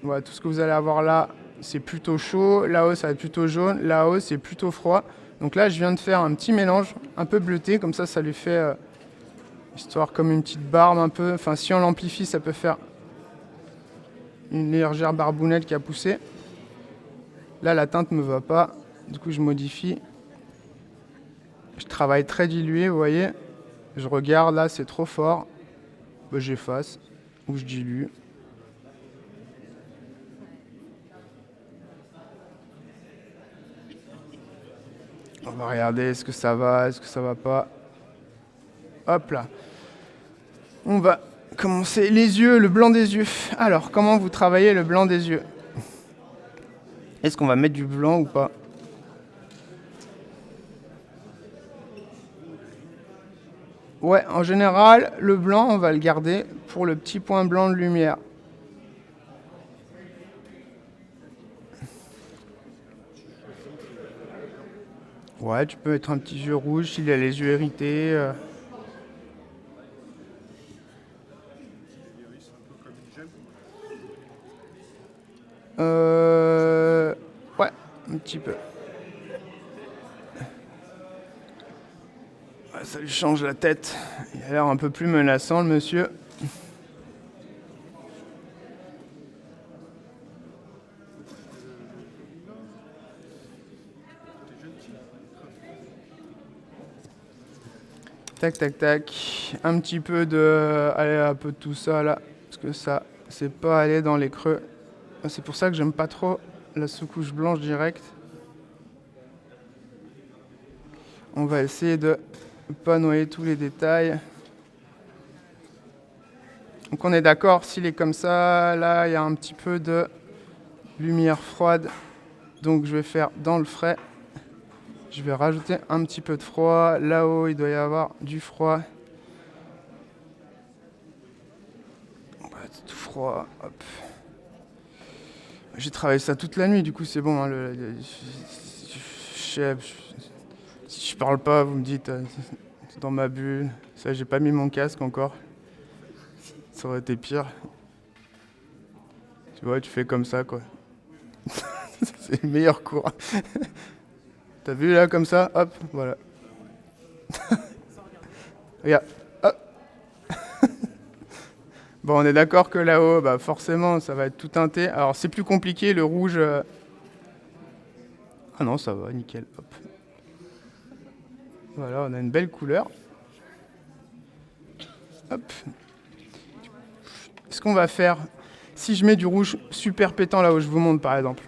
tout ce que vous allez avoir là, c'est plutôt chaud. Là-haut, ça va être plutôt jaune. Là-haut, c'est plutôt froid. Donc là, je viens de faire un petit mélange un peu bleuté. Comme ça lui fait histoire comme une petite barbe un peu. Enfin, si on l'amplifie, ça peut faire une légère barbounette qui a poussé. Là, la teinte ne me va pas. Du coup, je modifie. Je travaille très dilué, vous voyez. Je regarde, là, c'est trop fort. J'efface ou je dilue. On va regarder, est-ce que ça va pas. Hop là. On va commencer les yeux, le blanc des yeux. Alors, comment vous travaillez le blanc des yeux? Est-ce qu'on va mettre du blanc ou pas? Ouais, en général, le blanc, on va le garder pour le petit point blanc de lumière. Ouais, tu peux mettre un petit yeux rouge s'il a les yeux hérités. Ouais, un petit peu. Ouais, ça lui change la tête. Il a l'air un peu plus menaçant, le monsieur. Tac, tac, tac. Un petit peu de... Allez, un peu de tout ça, là. Parce que ça, c'est pas aller dans les creux. C'est pour ça que j'aime pas trop la sous-couche blanche directe. On va essayer de pas noyer tous les détails. Donc on est d'accord, s'il est comme ça, là, il y a un petit peu de lumière froide. Donc je vais faire dans le frais. Je vais rajouter un petit peu de froid. Là-haut, il doit y avoir du froid. Tout froid. Hop. J'ai travaillé ça toute la nuit, du coup c'est bon. Hein, si je parle pas, vous me dites c'est dans ma bulle. Ça, j'ai pas mis mon casque encore. Ça aurait été pire. Tu vois, tu fais comme ça, quoi. C'est le meilleur cours. T'as vu là, comme ça? Hop, voilà. Regarde. Hop. Bon, on est d'accord que là-haut, forcément, ça va être tout teinté. Alors, c'est plus compliqué, le rouge... Ah non, ça va, nickel. Hop. Voilà, on a une belle couleur. Hop. ce qu'on va faire, si je mets du rouge super pétant là où je vous montre par exemple,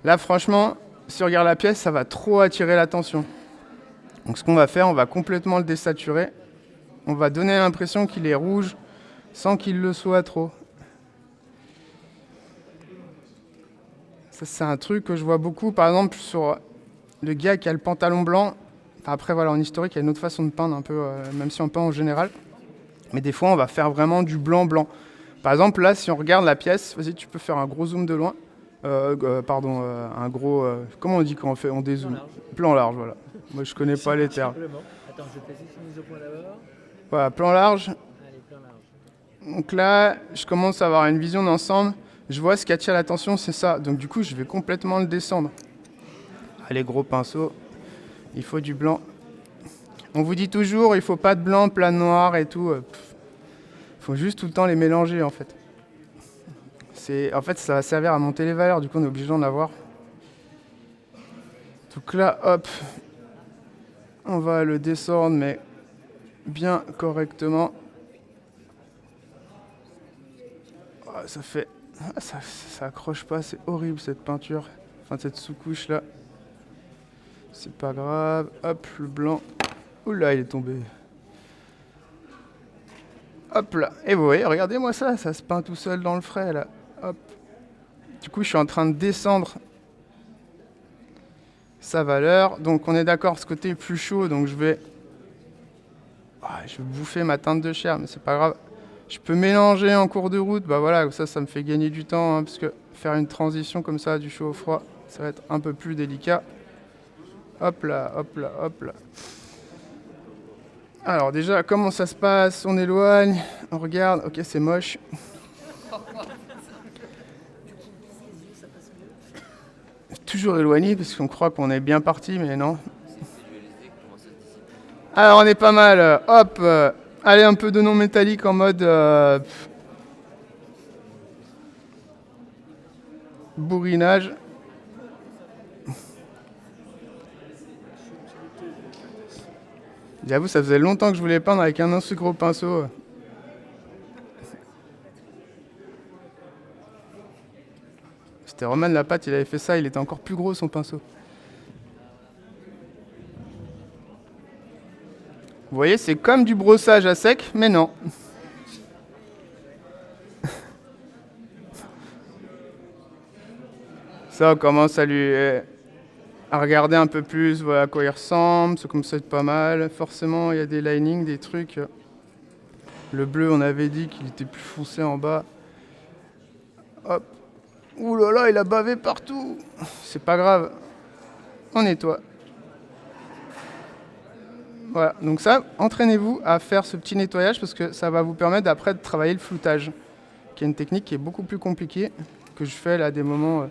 là franchement, si on regarde la pièce, ça va trop attirer l'attention. Donc ce qu'on va faire, on va complètement le désaturer. On va donner l'impression qu'il est rouge sans qu'il le soit trop. Ça, c'est un truc que je vois beaucoup, par exemple, sur le gars qui a le pantalon blanc. Enfin, après, voilà, en historique, il y a une autre façon de peindre, un peu, même si on peint en général. Mais des fois, on va faire vraiment du blanc-blanc. Par exemple, là, si on regarde la pièce, vas-y, tu peux faire un gros zoom de loin. Un gros... comment on dit quand on dézoome? Plan large. Plan large, voilà. Moi, je connais pas les termes. Simplement. Attends, je fais ici mise au point d'abord. Voilà, plan large. Allez, plan large. Donc là, je commence à avoir une vision d'ensemble. Je vois ce qui attire l'attention, c'est ça. Donc du coup, je vais complètement le descendre. Allez, gros pinceau. Il faut du blanc. On vous dit toujours, il faut pas de blanc, plein de noir et tout. Il faut juste tout le temps les mélanger, en fait. En fait, ça va servir à monter les valeurs. Du coup, on est obligé d'en avoir. Donc là, hop. On va le descendre, mais bien correctement. Ah, ça fait... Ah, ça accroche pas, c'est horrible cette peinture. Enfin, cette sous-couche là. C'est pas grave. Hop, le blanc. Oula, il est tombé. Hop là. Et vous voyez, regardez-moi ça, ça se peint tout seul dans le frais là. Hop. Du coup, je suis en train de descendre sa valeur. Donc, on est d'accord, ce côté est plus chaud, donc je vais bouffer ma teinte de chair, mais c'est pas grave. Je peux mélanger en cours de route, bah voilà, ça me fait gagner du temps, hein, parce que faire une transition comme ça, du chaud au froid, ça va être un peu plus délicat. Hop là, hop là, hop là. Alors déjà, comment ça se passe? On éloigne, on regarde, ok c'est moche. Toujours éloigné, parce qu'on croit qu'on est bien parti, mais non. Alors on est pas mal, hop. Allez, un peu de non métallique en mode bourrinage. J'avoue, ça faisait longtemps que je voulais peindre avec un seul gros pinceau. C'était Roman Lapatte, il avait fait ça, il était encore plus gros son pinceau. Vous voyez, c'est comme du brossage à sec, mais non. Ça, on commence à regarder un peu plus, voilà à quoi il ressemble. C'est comme ça, c'est pas mal. Forcément, il y a des linings, des trucs. Le bleu, on avait dit qu'il était plus foncé en bas. Hop. Ouh là là, il a bavé partout. C'est pas grave. On nettoie. Voilà, donc ça, entraînez-vous à faire ce petit nettoyage parce que ça va vous permettre après de travailler le floutage, qui est une technique qui est beaucoup plus compliquée, que je fais là à des moments,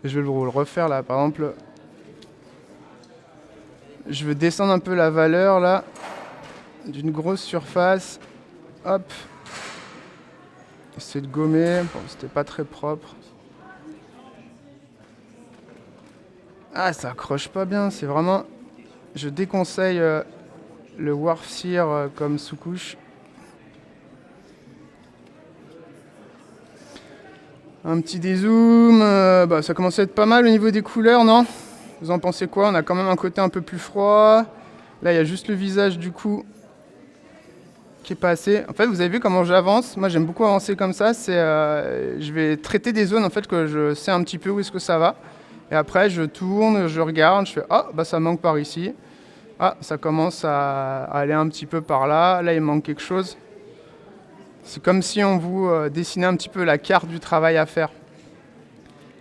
je vais le refaire là, par exemple, je vais descendre un peu la valeur là, d'une grosse surface, hop, essayer de gommer, bon c'était pas très propre. Ah, ça accroche pas bien, c'est vraiment, je déconseille le Wharf Cire comme sous-couche. Un petit dézoom, ça commence à être pas mal au niveau des couleurs, non? Vous en pensez quoi? On a quand même un côté un peu plus froid. Là, il y a juste le visage du coup qui est pas assez. En fait, vous avez vu comment j'avance? Moi, j'aime beaucoup avancer comme ça. Je vais traiter des zones en fait que je sais un petit peu où est-ce que ça va. Et après, je tourne, je regarde, je fais ça manque par ici. Ah, ça commence à aller un petit peu par là. Là, il manque quelque chose. C'est comme si on vous dessinait un petit peu la carte du travail à faire.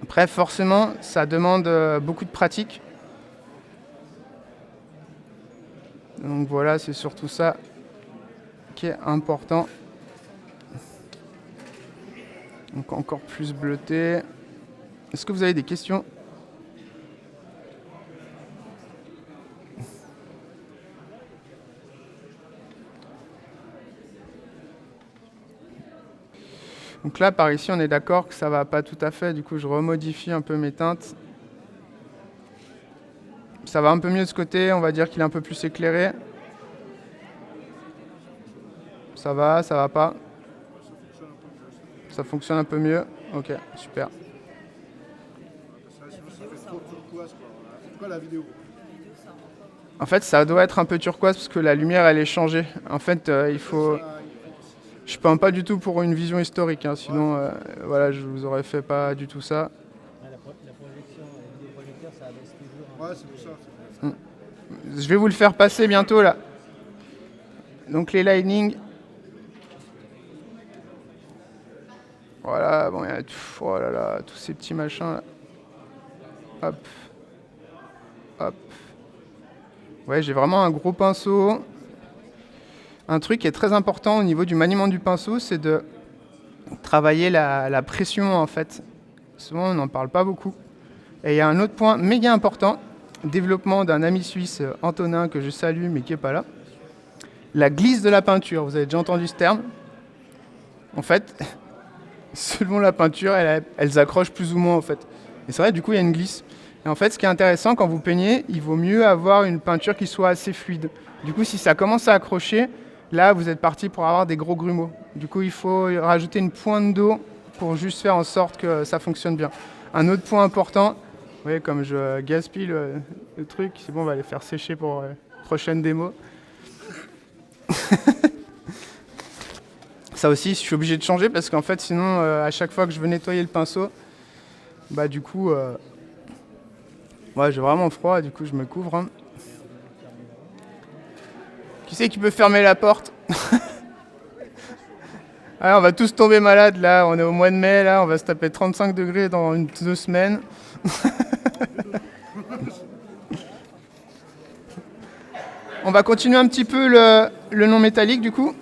Après, forcément, ça demande beaucoup de pratique. Donc voilà, c'est surtout ça qui est important. Donc encore plus bleuté. Est-ce que vous avez des questions ? Donc là, par ici, on est d'accord que ça va pas tout à fait. Du coup, je remodifie un peu mes teintes. Ça va un peu mieux de ce côté. On va dire qu'il est un peu plus éclairé. Ça va pas. ça fonctionne un peu mieux. Ok, super. Ça, sinon, ça fait trop turquoise, quoi. C'est quoi la vidéo? En fait, ça doit être un peu turquoise parce que la lumière, elle est changée. En fait, il faut... Je ne peins pas du tout pour une vision historique, hein, sinon, voilà, je vous aurais fait pas du tout ça. La projection, le vidéoprojecteur, ça abaisse toujours. Ouais, c'est pour ça. Je vais vous le faire passer bientôt, là. Donc, les lightning. Voilà, bon, il y a oh là là, tous ces petits machins, là. Hop. Hop. Ouais, j'ai vraiment un gros pinceau. Un truc qui est très important au niveau du maniement du pinceau, c'est de travailler la pression, en fait. Souvent, on n'en parle pas beaucoup. Et il y a un autre point méga important, développement d'un ami suisse, Antonin, que je salue, mais qui n'est pas là. La glisse de la peinture. Vous avez déjà entendu ce terme? En fait, selon la peinture, elles accrochent plus ou moins, en fait. Et c'est vrai, du coup, il y a une glisse. Et en fait, ce qui est intéressant, quand vous peignez, il vaut mieux avoir une peinture qui soit assez fluide. Du coup, si ça commence à accrocher, là, vous êtes parti pour avoir des gros grumeaux. Du coup, il faut rajouter une pointe d'eau pour juste faire en sorte que ça fonctionne bien. Un autre point important, vous voyez, comme je gaspille le truc, c'est bon, on va les faire sécher pour la prochaine démo. Ça aussi, je suis obligé de changer parce qu'en fait, sinon, à chaque fois que je veux nettoyer le pinceau, bah du coup, ouais, j'ai vraiment froid, du coup, je me couvre. Hein. Qui c'est qui peut fermer la porte? Ah, on va tous tomber malades là, on est au mois de mai là, on va se taper 35 degrés dans 2 semaines. On va continuer un petit peu le non métallique du coup.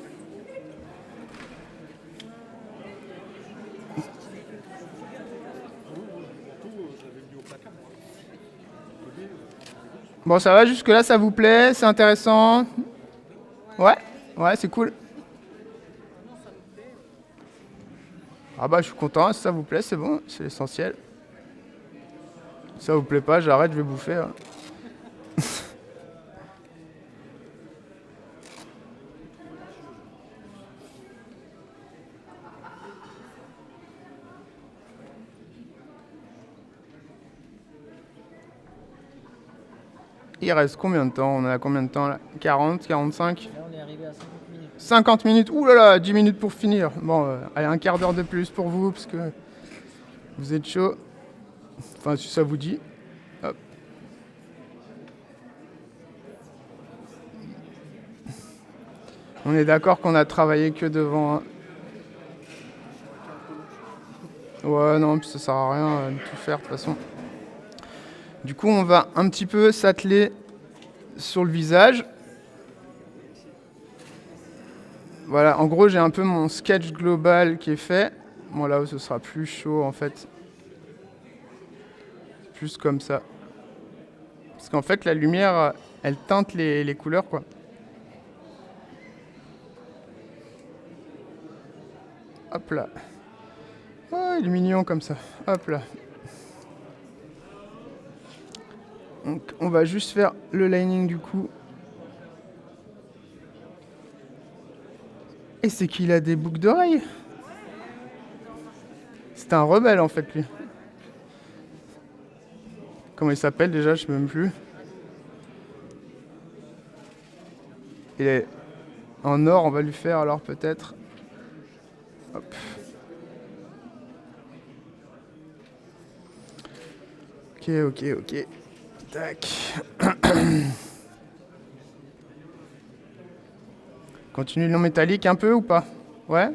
Bon, ça va jusque là, ça vous plaît? C'est intéressant? Ouais, ouais, c'est cool. Ah bah je suis content, si ça vous plaît, c'est bon, c'est l'essentiel. Si ça vous plaît pas, j'arrête, je vais bouffer. Hein. Il reste combien de temps? On est à combien de temps là? 40, 45? Là, on est arrivé à 50 minutes. 50 minutes? Ouh là là, 10 minutes pour finir. Bon, allez, un quart d'heure de plus pour vous, parce que vous êtes chaud. Enfin, si ça vous dit. Hop. On est d'accord qu'on a travaillé que devant. Hein. Ouais, non, puis ça sert à rien de tout faire de toute façon. Du coup, on va un petit peu s'atteler sur le visage. Voilà, en gros, j'ai un peu mon sketch global qui est fait. Bon, là où ce sera plus chaud, en fait. Plus comme ça. Parce qu'en fait, la lumière, elle teinte les couleurs, quoi. Hop là. Oh, il est mignon comme ça. Hop là. Donc, on va juste faire le lining du coup. Et c'est qu'il a des boucles d'oreilles. C'est un rebelle en fait lui. Comment il s'appelle déjà, je sais même plus. Il est en or, on va lui faire alors peut-être. Hop. Ok. Tac. Continue le non métallique un peu ou pas? Ouais.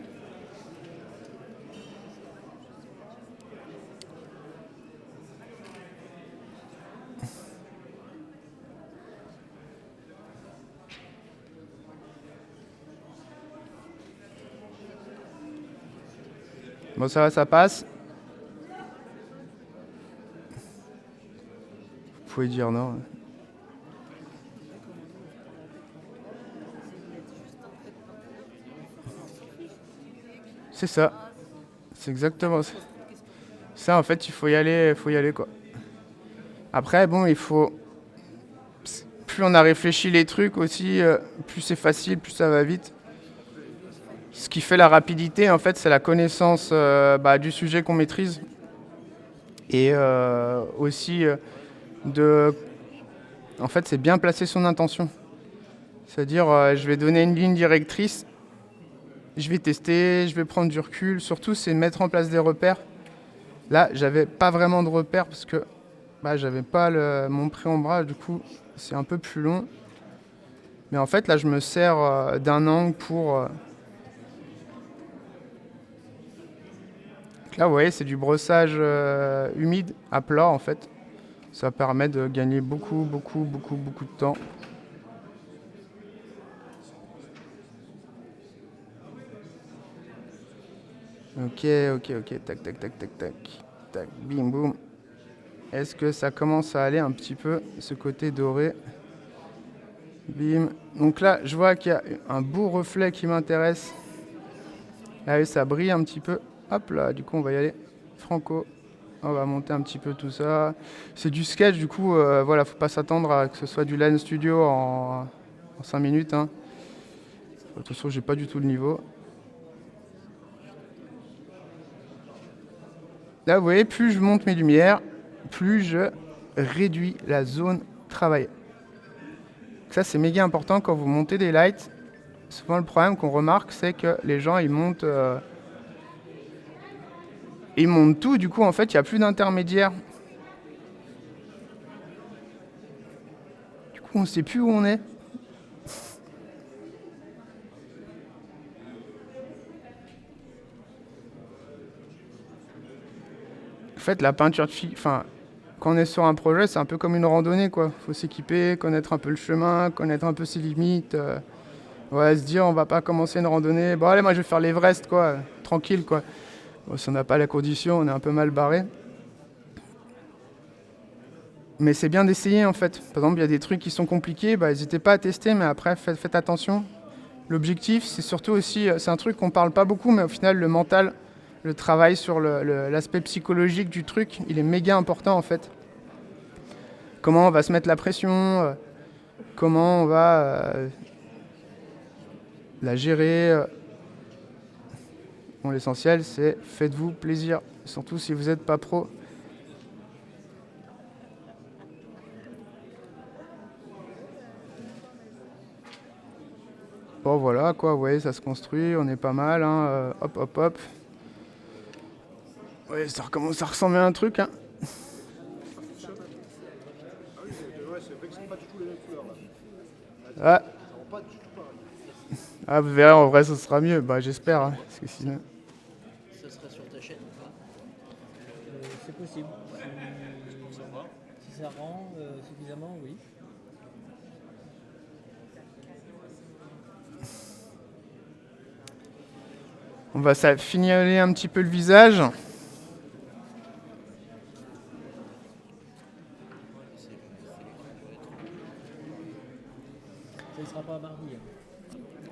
Bon, ça va, ça passe. Vous pouvez dire non. C'est ça. C'est exactement ça. Ça, en fait, il faut y aller quoi. Après, bon, il faut... Plus on a réfléchi les trucs aussi, plus c'est facile, plus ça va vite. Ce qui fait la rapidité, en fait, c'est la connaissance du sujet qu'on maîtrise et aussi de... En fait, c'est bien placer son intention. C'est-à-dire, je vais donner une ligne directrice, je vais tester, je vais prendre du recul. Surtout, c'est mettre en place des repères. Là, j'avais pas vraiment de repères parce que j'avais pas mon pré-ombrage, du coup, c'est un peu plus long. Mais en fait, là, je me sers d'un angle pour... Là, vous voyez, c'est du brossage humide à plat, en fait. Ça permet de gagner beaucoup de temps. Ok, tac, bim, boum. Est-ce que ça commence à aller un petit peu, ce côté doré? Bim. Donc là, je vois qu'il y a un beau reflet qui m'intéresse. Là, oui, ça brille un petit peu. Hop là, du coup, on va y aller franco. On va monter un petit peu tout ça. C'est du sketch, du coup, voilà, faut pas s'attendre à que ce soit du Line Studio en 5 minutes. Hein. De toute façon, j'ai pas du tout le niveau. Là, vous voyez, plus je monte mes lumières, plus je réduis la zone travaillée. Ça, c'est méga important quand vous montez des lights. Souvent, le problème qu'on remarque, c'est que les gens, ils montent tout. Du coup, en fait, il n'y a plus d'intermédiaire. Du coup, on ne sait plus où on est. En fait, la peinture de quand on est sur un projet, c'est un peu comme une randonnée, quoi. Faut s'équiper, connaître un peu le chemin, connaître un peu ses limites. Ouais, se dire, on va pas commencer une randonnée. Bon, allez, moi, je vais faire l'Everest, quoi. Tranquille, quoi. Bon, si on n'a pas la condition, on est un peu mal barré. Mais c'est bien d'essayer, en fait. Par exemple, il y a des trucs qui sont compliqués, n'hésitez pas à tester, mais après, faites attention. L'objectif, c'est surtout aussi, c'est un truc qu'on parle pas beaucoup, mais au final, le mental, le travail sur l'aspect psychologique du truc, il est méga important, en fait. Comment on va se mettre la pression, comment on va la gérer. Bon, l'essentiel, c'est faites-vous plaisir, surtout si vous n'êtes pas pro. Bon, voilà, quoi, vous voyez, ça se construit, on est pas mal, hein, hop. Ouais, ça recommence à ressembler à un truc, hein. C'est vrai que c'est pas du tout les mêmes couleurs là. Ah. Ça rend pas du tout pareil. Ah, vous verrez, en vrai, ça sera mieux. J'espère, hein, parce que sinon... Ça sera sur ta chaîne ou pas C'est possible. Si ça rend suffisamment, oui. On va fignoler un petit peu le visage. Ça ne sera pas mardi.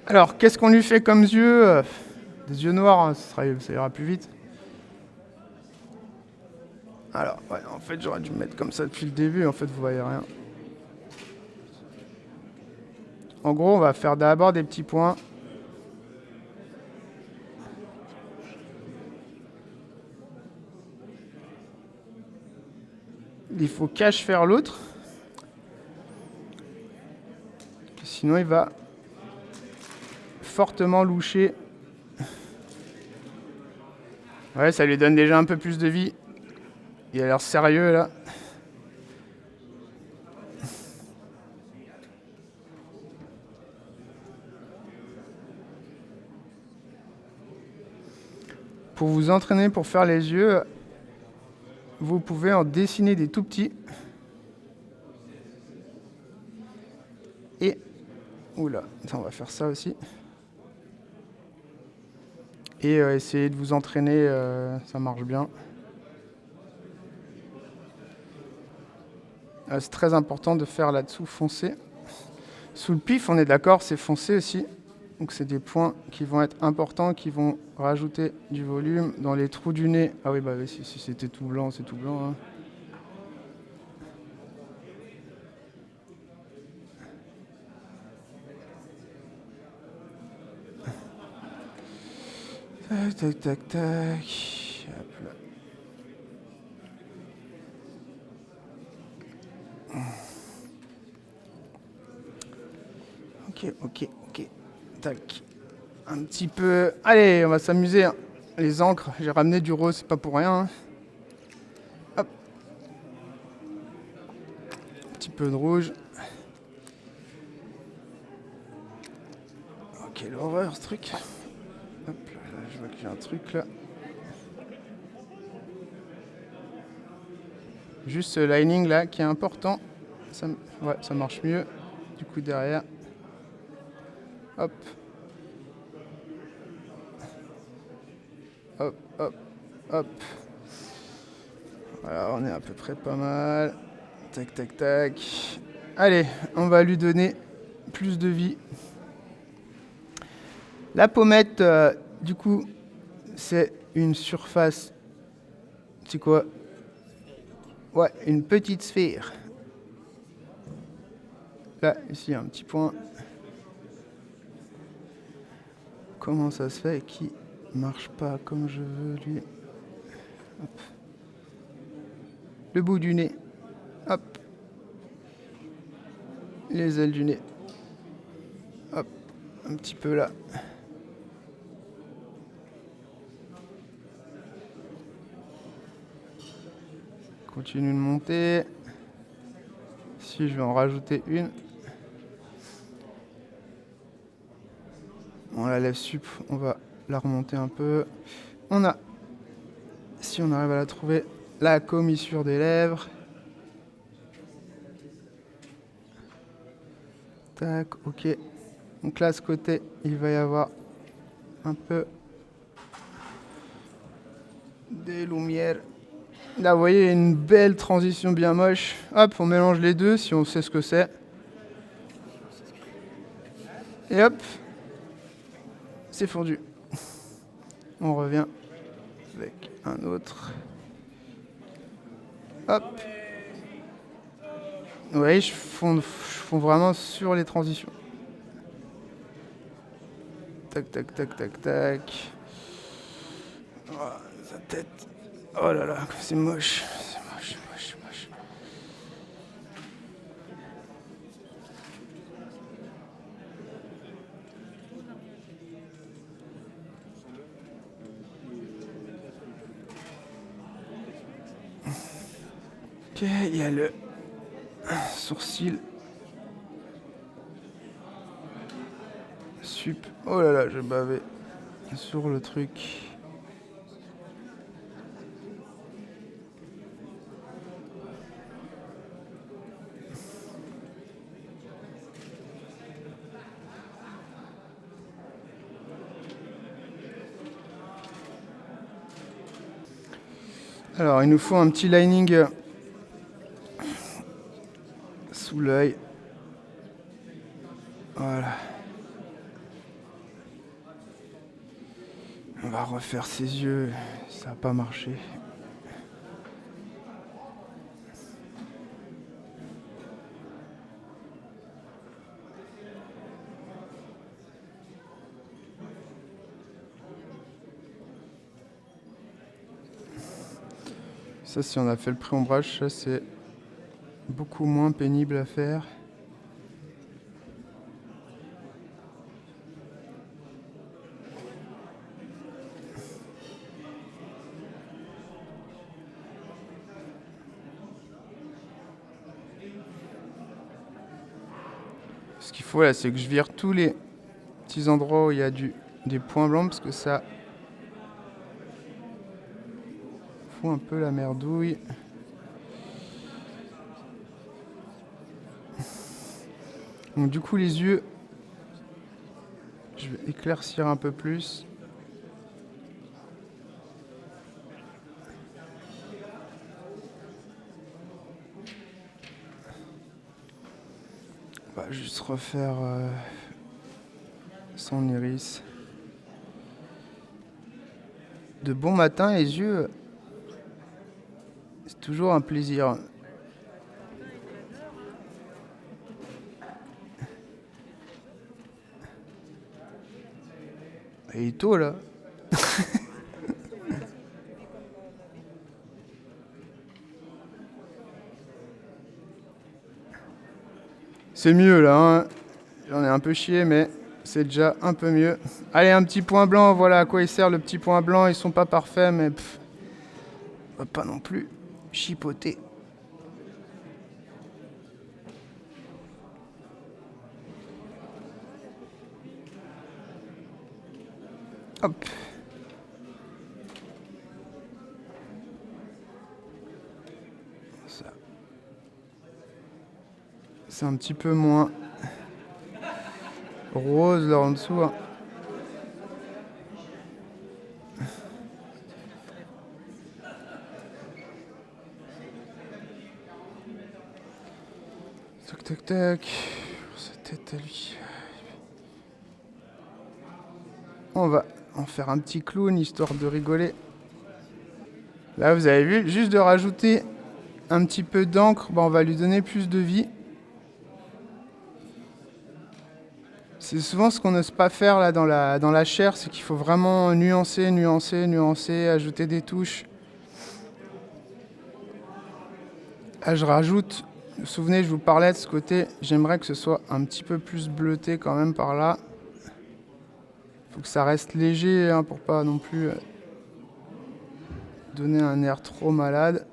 Alors, qu'est-ce qu'on lui fait comme yeux? Des yeux noirs, hein, ça ira plus vite. Alors, ouais, en fait, j'aurais dû me mettre comme ça depuis le début. En fait, vous voyez rien. En gros, on va faire d'abord des petits points. Il faut cache faire l'autre. Sinon, il va fortement loucher. Ouais, ça lui donne déjà un peu plus de vie. Il a l'air sérieux, là. Pour vous entraîner pour faire les yeux, vous pouvez en dessiner des tout petits. Et... Oula, on va faire ça aussi. Et essayez de vous entraîner, ça marche bien. C'est très important de faire là-dessous foncé. Sous le pif, on est d'accord, c'est foncé aussi. Donc c'est des points qui vont être importants, qui vont rajouter du volume dans les trous du nez. Ah oui, si c'était tout blanc, c'est tout blanc. Hein. Tac, tac, tac. Hop là. Ok. Tac. Un petit peu. Allez, on va s'amuser, hein. Les encres, j'ai ramené du rose, c'est pas pour rien, hein. Hop. Un petit peu de rouge. Oh, quelle horreur ce truc. Hop là, je vois que j'ai un truc là. Juste ce lining là qui est important. Ouais, ça marche mieux. Du coup derrière. Hop. Hop. Voilà, on est à peu près pas mal. Tac. Allez, on va lui donner plus de vie. La pommette, du coup, c'est une surface. C'est quoi? Ouais, une petite sphère. Là, ici, un petit point. Comment ça se fait qu'il marche pas comme je veux, lui? Hop. Le bout du nez. Hop. Les ailes du nez. Hop. Un petit peu là. Continue de monter. Si je vais en rajouter une. Bon, la lèvre sup, on va la remonter un peu. On a, si on arrive à la trouver, la commissure des lèvres. Tac, ok. Donc là, à ce côté, il va y avoir un peu des lumières. Là, vous voyez, une belle transition bien moche. Hop, on mélange les deux si on sait ce que c'est. Et hop, c'est fondu. On revient avec un autre. Hop. Vous voyez, je fonds vraiment sur les transitions. Tac. Oh, sa tête. Oh là là, c'est moche. Ok, il y a le sourcil. Sup. Oh là là, je bavais sur le truc. Alors, il nous faut un petit lining sous l'œil. Voilà. On va refaire ses yeux. Ça n'a pas marché. Ça, si on a fait le pré-ombrage, ça c'est beaucoup moins pénible à faire. Ce qu'il faut là, c'est que je vire tous les petits endroits où il y a des points blancs parce que ça fout un peu la merdouille. Donc du coup les yeux, je vais éclaircir un peu plus. On va juste refaire son iris. De bon matin, les yeux, c'est toujours un plaisir. Il est tôt là. C'est mieux là, hein. J'en ai un peu chié, mais c'est déjà un peu mieux. Allez, un petit point blanc, voilà à quoi il sert le petit point blanc. Ils sont pas parfaits, mais on va pas non plus chipoter. Hop. Ça. C'est un petit peu moins rose là en dessous. Hein. Tac tac tac. Sa tête à lui. On va en faire un petit clown histoire de rigoler. Là vous avez vu, juste de rajouter un petit peu d'encre, on va lui donner plus de vie. C'est souvent ce qu'on n'ose pas faire là dans la chair, c'est qu'il faut vraiment nuancer, ajouter des touches. Là je rajoute, vous vous souvenez, je vous parlais de ce côté, j'aimerais que ce soit un petit peu plus bleuté quand même par là. Faut que ça reste léger hein, pour pas non plus donner un air trop malade.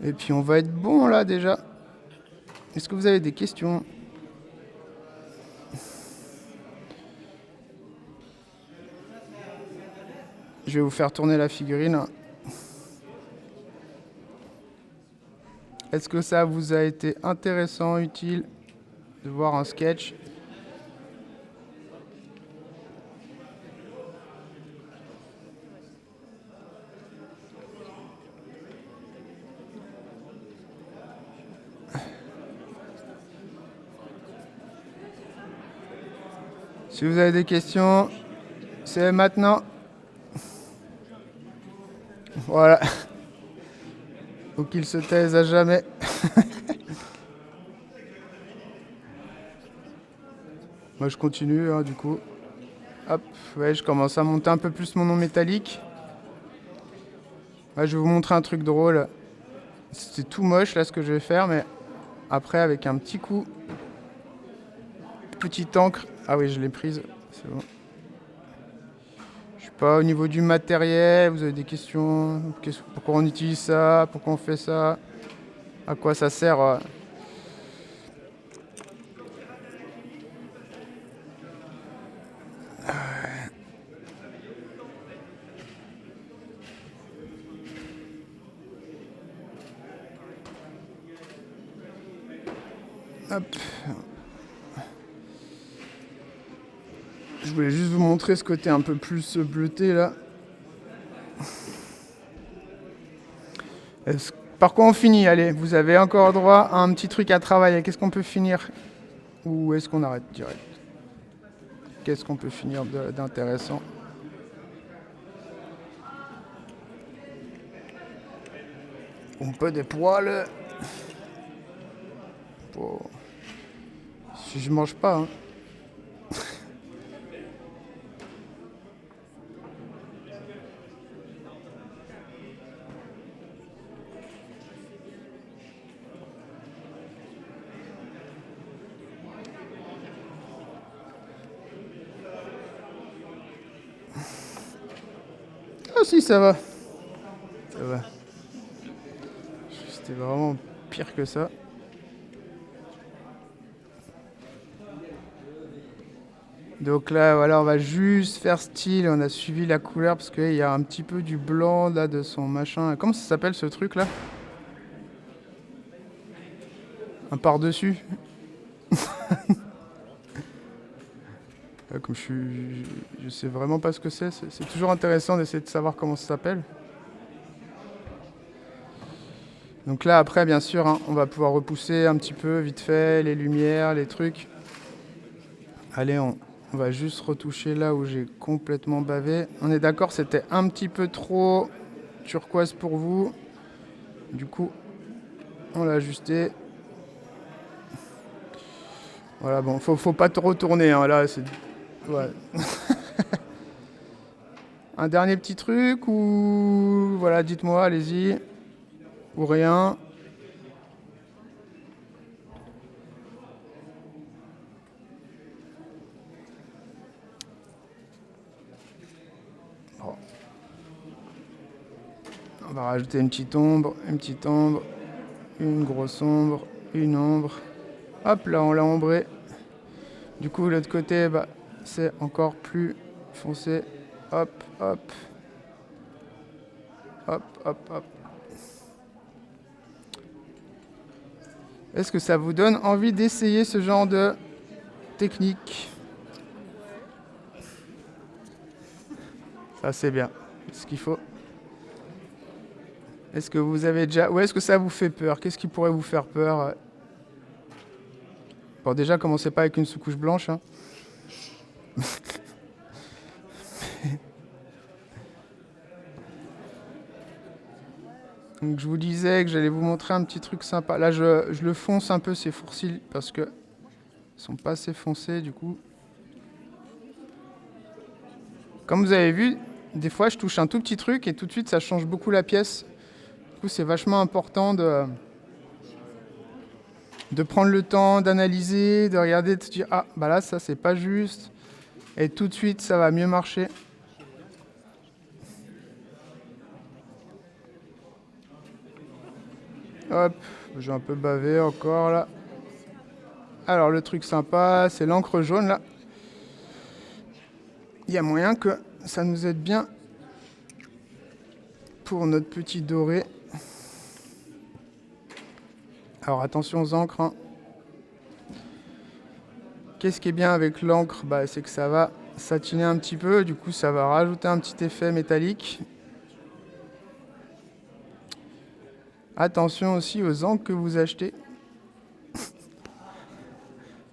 Et puis on va être bon là déjà. Est-ce que vous avez des questions ? Je vais vous faire tourner la figurine. Est-ce que ça vous a été intéressant, utile de voir un sketch ? Si vous avez des questions, c'est maintenant. Voilà. Faut qu'il se taise à jamais. Moi je continue hein, du coup. Hop, ouais, je commence à monter un peu plus mon nom métallique. Ouais, je vais vous montrer un truc drôle. C'est tout moche là ce que je vais faire, mais après avec un petit coup. Petite encre. Ah oui, je l'ai prise. C'est bon. Je sais pas, au niveau du matériel, vous avez des questions ? Pourquoi on utilise ça ? Pourquoi on fait ça ? À quoi ça sert ? Hop. Je voulais juste vous montrer ce côté un peu plus bleuté là. Par quoi on finit ? Allez, vous avez encore droit à un petit truc à travailler. Qu'est-ce qu'on peut finir ? Ou est-ce qu'on arrête direct ? Qu'est-ce qu'on peut finir d'intéressant ? On peut des poils. Oh. Si je mange pas, hein. Ah si, ça va. Ça va. C'était vraiment pire que ça. Donc là, voilà, on va juste faire style. On a suivi la couleur parce qu'il y a un petit peu du blanc là de son machin. Comment ça s'appelle ce truc là ? Un par-dessus. Comme je sais vraiment pas ce que c'est. C'est toujours intéressant d'essayer de savoir comment ça s'appelle. Donc là, après, bien sûr, hein, on va pouvoir repousser un petit peu, vite fait, les lumières, les trucs. Allez, on va juste retoucher là où j'ai complètement bavé. On est d'accord, c'était un petit peu trop turquoise pour vous. Du coup, on l'a ajusté. Voilà, bon, faut pas te retourner, hein, là, c'est... Ouais. Un dernier petit truc ou voilà, dites-moi, allez-y. Ou rien. Bon. On va rajouter une petite ombre, une grosse ombre, une ombre. Hop, là on l'a ombré. Du coup, l'autre côté, bah, c'est encore plus foncé. Hop, hop. Hop, hop, hop. Est-ce que ça vous donne envie d'essayer ce genre de technique? Ça, c'est bien. C'est ce qu'il faut. Est-ce que vous avez déjà... Ou est-ce que ça vous fait peur? Qu'est-ce qui pourrait vous faire peur? Bon, déjà, commencez pas avec une sous-couche blanche. Hein. Donc, je vous disais que j'allais vous montrer un petit truc sympa. Là, je le fonce un peu, ces fourcils, parce que ils sont pas assez foncés, du coup. Comme vous avez vu, des fois, je touche un tout petit truc et tout de suite, ça change beaucoup la pièce. Du coup, c'est vachement important de prendre le temps, d'analyser, de regarder, de se dire « Ah, bah là, ça, c'est pas juste. » Et tout de suite, ça va mieux marcher. Hop, j'ai un peu bavé encore, là. Alors, le truc sympa, c'est l'encre jaune, là. Il y a moyen que ça nous aide bien pour notre petit doré. Alors attention aux encres. Hein. Qu'est-ce qui est bien avec l'encre? C'est que ça va satiner un petit peu, du coup ça va rajouter un petit effet métallique. Attention aussi aux encres que vous achetez.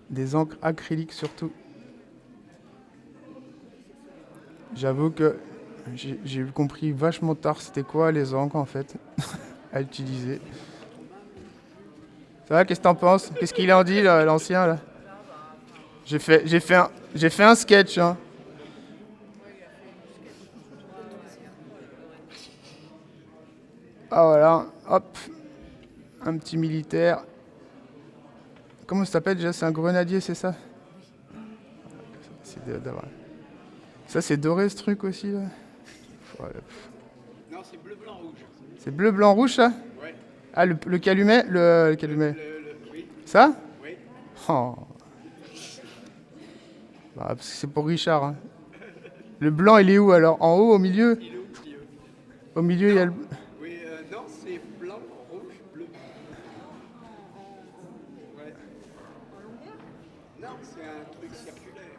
Des encres acryliques surtout. J'avoue que j'ai compris vachement tard c'était quoi les encres en fait à utiliser. Ça va, qu'est-ce que t'en penses? Qu'est-ce qu'il en dit là, l'ancien là? J'ai fait un sketch. Hein. Ah voilà, hop, un petit militaire. Comment ça s'appelle déjà? C'est un grenadier, c'est ça? Ça c'est doré ce truc aussi là. Non, c'est bleu, blanc, rouge. C'est bleu, blanc, rouge ça? Ouais. Ah le calumet? Le calumet. Oui. Ça? Oui. Oh. Parce que c'est pour Richard. Hein. Le blanc il est où alors? En haut, au milieu? Il est au milieu. Au milieu il y a le... Oui, non, c'est blanc, rouge, bleu. Ouais. Non, c'est un truc circulaire.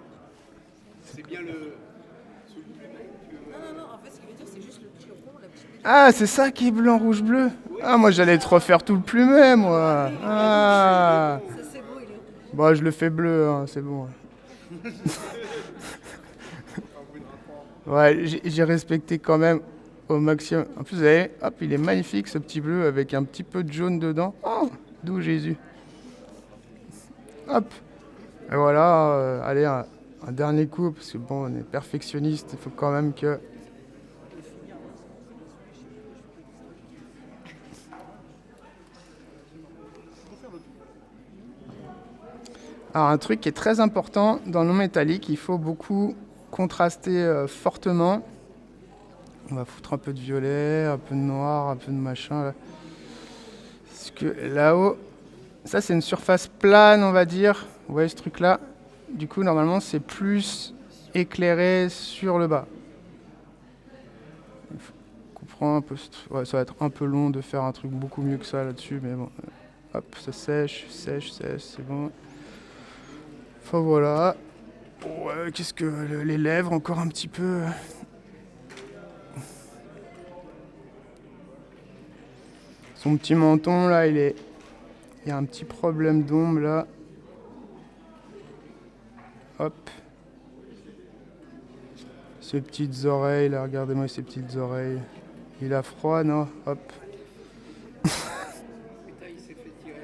C'est bien le... Sous le plumet. Non, en fait, ce qu'il veut dire, c'est juste le petit rond, la petite. Ah, c'est ça qui est blanc, rouge, bleu. Ah, moi j'allais te refaire tout le plumet, moi. Ah. Ça, c'est beau, il est. Bon, je le fais bleu, hein, c'est bon. Ouais, j'ai respecté quand même au maximum. En plus, vous voyez, hop, il est magnifique ce petit bleu avec un petit peu de jaune dedans. Oh, d'où Jésus. Hop. Et voilà, allez, un dernier coup, parce que bon, on est perfectionniste, il faut quand même que... Alors, un truc qui est très important dans le non métallique, il faut beaucoup contraster fortement. On va foutre un peu de violet, un peu de noir, un peu de machin. Là. Parce que là-haut, ça c'est une surface plane, on va dire. Vous voyez ce truc-là? Du coup, normalement, c'est plus éclairé sur le bas. On comprend un peu. Ouais, ça va être un peu long de faire un truc beaucoup mieux que ça là-dessus, mais bon. Hop, ça sèche, c'est bon. Enfin voilà. Ouais, qu'est-ce que les lèvres encore un petit peu. Son petit menton là, il y a un petit problème d'ombre là. Hop. Ses petites oreilles là, regardez-moi ses petites oreilles. Il a froid, non? Hop. Putain, il s'est fait tirer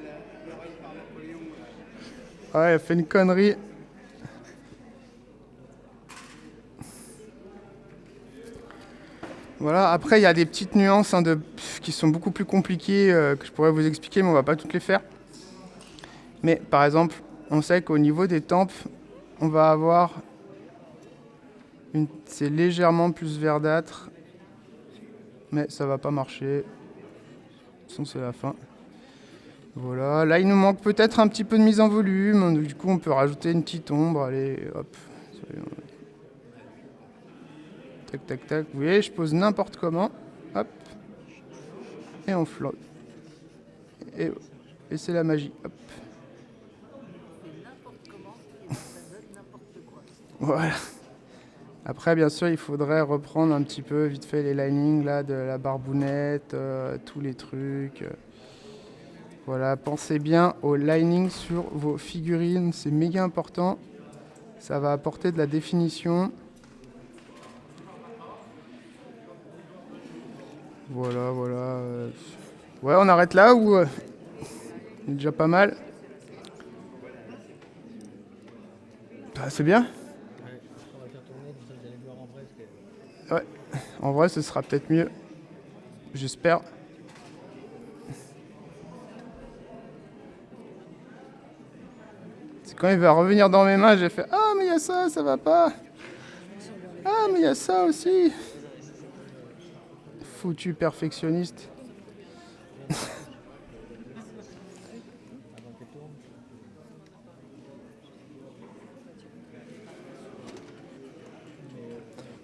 l'oreille par Napoléon. Ouais, il a fait une connerie. Voilà, après il y a des petites nuances hein, qui sont beaucoup plus compliquées que je pourrais vous expliquer, mais on va pas toutes les faire. Mais par exemple, on sait qu'au niveau des tempes, on va avoir c'est légèrement plus verdâtre, mais ça va pas marcher. De toute façon, c'est la fin. Voilà, là il nous manque peut-être un petit peu de mise en volume, donc, du coup on peut rajouter une petite ombre, allez, hop. Tac, tac, tac. Vous voyez, je pose n'importe comment. Hop. Et on flotte. Et c'est la magie. Hop. Voilà. Après, bien sûr, il faudrait reprendre un petit peu, vite fait, les linings là, de la barbounette, tous les trucs. Voilà, pensez bien au lining sur vos figurines. C'est méga important. Ça va apporter de la définition. Voilà. Ouais, on arrête là ou c'est déjà pas mal. Ah, c'est bien. On va faire tourner, vous allez voir en vrai. Ouais, en vrai, ce sera peut-être mieux. J'espère. C'est quand il va revenir dans mes mains, j'ai fait « Ah, mais il y a ça, ça va pas. Ah, mais il y a ça aussi. » Foutu perfectionniste.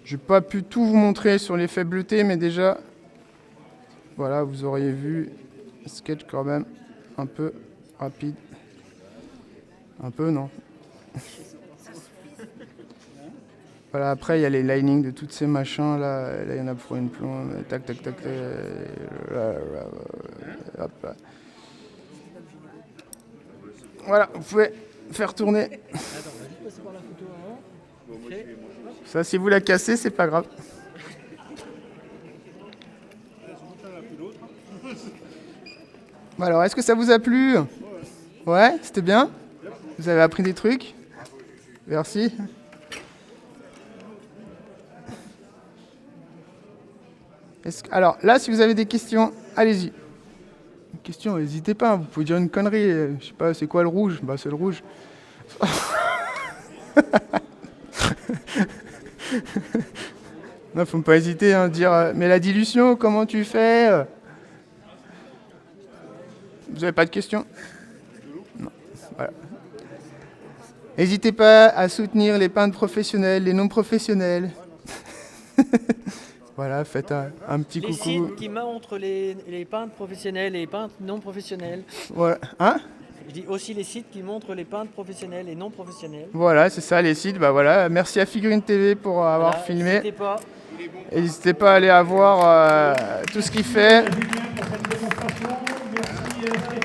J'ai pas pu tout vous montrer sur les faibletés, mais déjà, voilà, vous auriez vu un sketch quand même un peu rapide. Un peu, non. Voilà, après, il y a les linings de tous ces machins, là. Là, il y en a pour une plombe. Tac, tac, tac. Hop là. Voilà, vous pouvez faire tourner. Attends, on va juste passer par la photo avant. Ok. Ça, si vous la cassez, c'est pas grave. Bon, alors, est-ce que ça vous a plu? Ouais, c'était bien? Vous avez appris des trucs? Merci. Alors, là, si vous avez des questions, allez-y. Question, n'hésitez pas, vous pouvez dire une connerie. Je sais pas, c'est quoi le rouge? Bah, c'est le rouge. Non, faut pas hésiter à dire mais la dilution, comment tu fais? Vous avez pas de questions? Non. Voilà. N'hésitez pas à soutenir les peintres professionnels, les non professionnels. Voilà, faites un petit Les coucou. sites qui montrent les peintres professionnels et les peintres non professionnels. Voilà. Hein? Je dis aussi les sites qui montrent les peintres professionnels et non professionnels. Voilà, c'est ça les sites. Bah voilà, merci à Figurine TV pour avoir Voilà, filmé. n'hésitez pas. Et n'hésitez pas à aller voir tout ce qu'il fait. Julien pour cette démonstration. Merci.